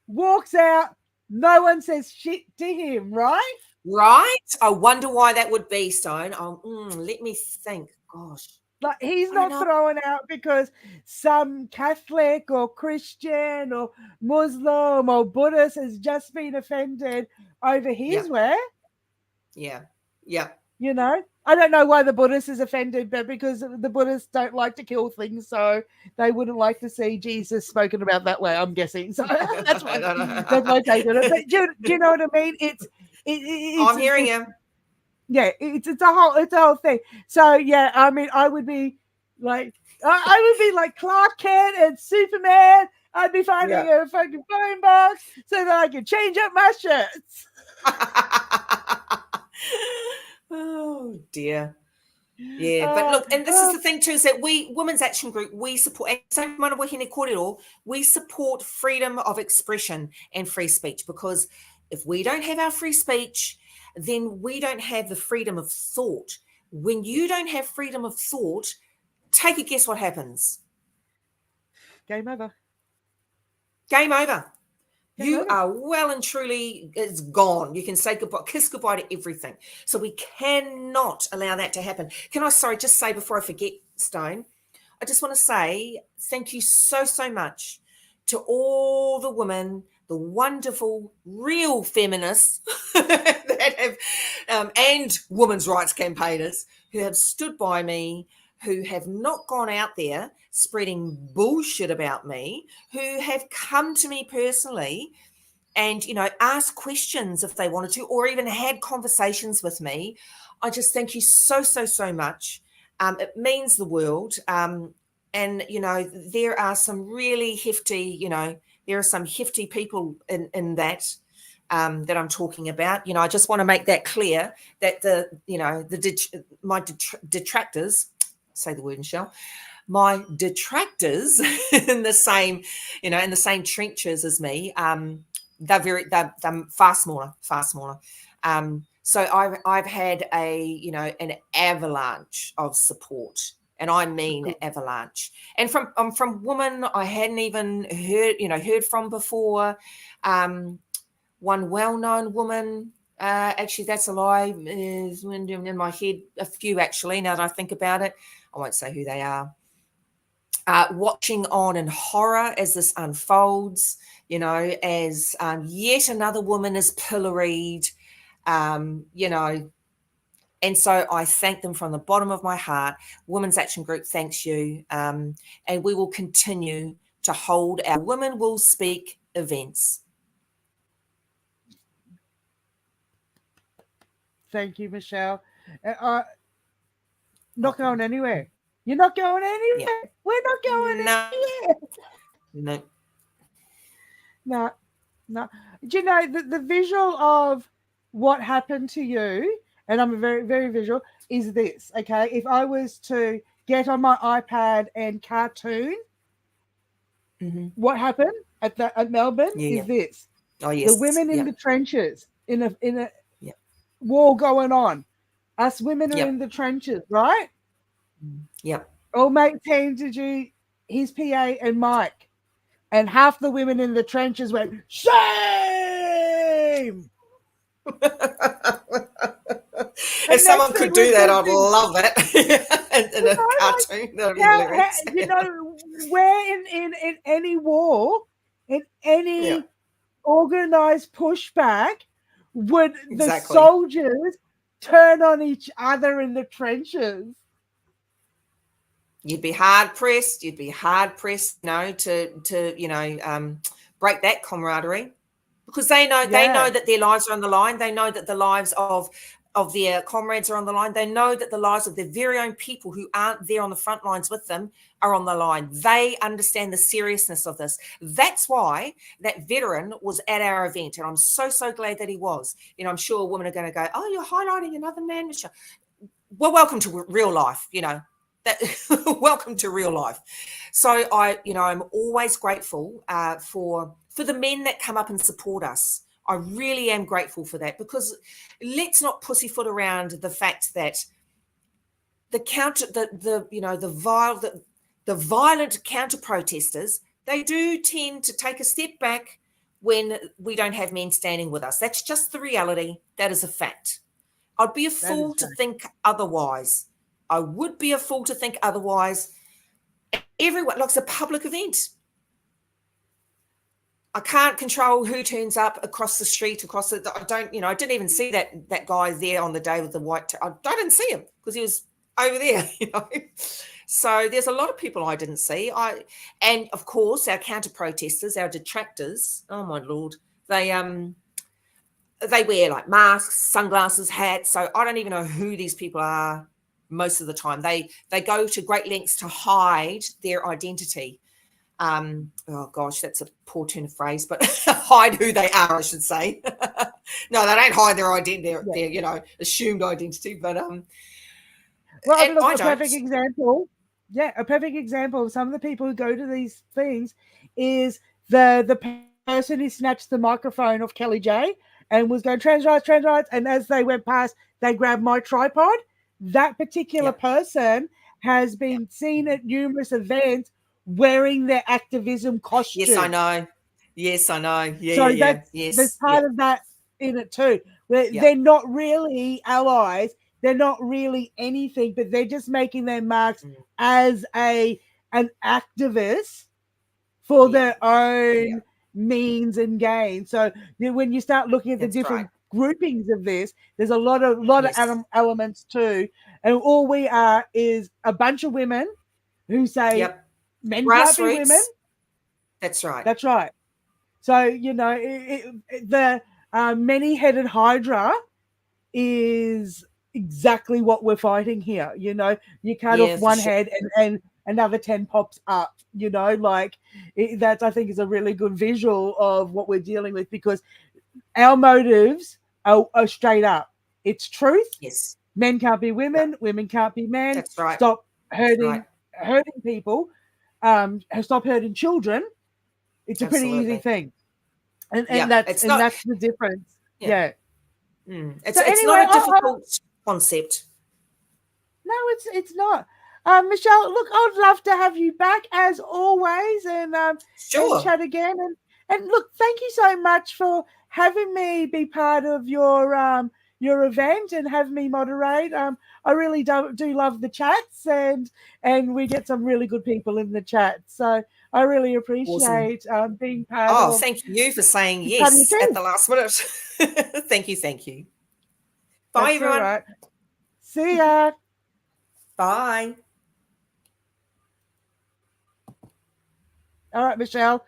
walks out. No one says shit to him, right? Right. I wonder why that would be, Stone. Let me think. Gosh. Like he's not thrown out because some Catholic or Christian or Muslim or Buddhist has just been offended over his wear. Yeah. I don't know why the Buddhist is offended, but because the Buddhists don't like to kill things, so they wouldn't like to see Jesus spoken about that way, I'm guessing. So that's why that's my take on it. But do you know what I mean? It's I'm hearing you. Yeah, it's a whole thing. So yeah, I mean, I would be like Clark Kent and Superman. I'd be finding a fucking phone box so that I could change up my shirts. Oh dear. Yeah, but look, and this is the thing too, is that we, Women's Action Group, we support, we support freedom of expression and free speech, because if we don't have our free speech, then we don't have the freedom of thought. When you don't have freedom of thought, take a guess what happens. Game over. You are well and truly, it's gone. You can say goodbye, kiss goodbye to everything. So we cannot allow that to happen. Can I, just say before I forget, Stone, I just want to say thank you so, so much to all the women, the wonderful, real feminists that have, and women's rights campaigners who have stood by me, who have not gone out there spreading bullshit about me, who have come to me personally and, asked questions if they wanted to, or even had conversations with me. I just thank you so, so, so much. It means the world. And, there are some really hefty, there are some hefty people in that I'm talking about. I just want to make that clear that my detractors, say the word, Michelle, my detractors in the same, in the same trenches as me, they're far smaller. So I've had an avalanche of support and I mean avalanche. And from women I hadn't even heard from before. One well-known woman, actually that's a lie, is in my head, a few actually, now that I think about it. I won't say who they are. Watching on in horror as this unfolds, as yet another woman is pilloried, and so I thank them from the bottom of my heart. Women's Action Group thanks you, and we will continue to hold our Women Will Speak events. Thank you, Michelle. Not going anywhere. You're not going anywhere. Yeah. We're not going anywhere. No. No. Do you know the visual of what happened to you, and I'm very, very visual, is this, okay? If I was to get on my iPad and cartoon what happened at Melbourne is this. Oh, yes. The women in the trenches in a war going on. Us women are in the trenches, right? Yep. Old mate came to do his PA and Mike, and half the women in the trenches went, shame! If someone could do that, I'd love it. in a cartoon, that would be hilarious. Where in any war, in any organized pushback, would the soldiers turn on each other in the trenches? You'd be hard pressed. To break that camaraderie, because they know that their lives are on the line. They know that the lives of their comrades are on the line. They know that the lives of their very own people who aren't there on the front lines with them are on the line. They understand the seriousness of this. That's why that veteran was at our event, and I'm so glad that he was. I'm sure women are going to go, "Oh, you're highlighting another man, Michelle." Well, welcome to real life. Welcome to real life. So I'm always grateful for the men that come up and support us. I really am grateful for that, because let's not pussyfoot around the fact that the violent counter protesters, they do tend to take a step back when we don't have men standing with us. That's just the reality. That is a fact. I'd be a fool to think otherwise. I would be a fool to think otherwise. Everyone, like, it's a public event. I can't control who turns up across the street, I didn't even see that guy there on the day with the white. I didn't see him because he was over there, So there's a lot of people I didn't see. And of course our counter protesters, our detractors. Oh my Lord, they wear like masks, sunglasses, hats. So I don't even know who these people are. Most of the time, they go to great lengths to hide their identity. Oh gosh, that's a poor turn of phrase, but hide who they are, I should say. No, they don't hide their identity, their assumed identity. But well, look, a perfect example. Yeah, a perfect example of some of the people who go to these things is the person who snatched the microphone off Kelly J and was going trans rights, and as they went past, they grabbed my tripod. That particular person has been seen at numerous events wearing their activism costume. Yes, I know. Yeah, so there's part of that in it too. They're not really allies. They're not really anything, but they're just making their marks as an activist for their own means and gain. So when you start looking at the different groupings of this, there's a lot of elements too, and all we are is a bunch of women who say men can't be women. That's right. So the many-headed hydra is exactly what we're fighting here. You cut off one head and another 10 pops up. That I think is a really good visual of what we're dealing with, because our motives are straight up. It's truth. Yes. Men can't be women. Women can't be men. That's right. Stop hurting people. Stop hurting children. It's a pretty easy thing. And that's the difference. Yeah. It's not a difficult concept. No, it's not. Michelle, look, I'd love to have you back as always, and chat again. And look, thank you so much for having me be part of your event and have me moderate. I really do love the chats, and we get some really good people in the chat. So I really appreciate being part of. Oh, thank you for saying yes at the last minute. Thank you. Bye, That's everyone. All right. See ya. Bye. All right, Michelle.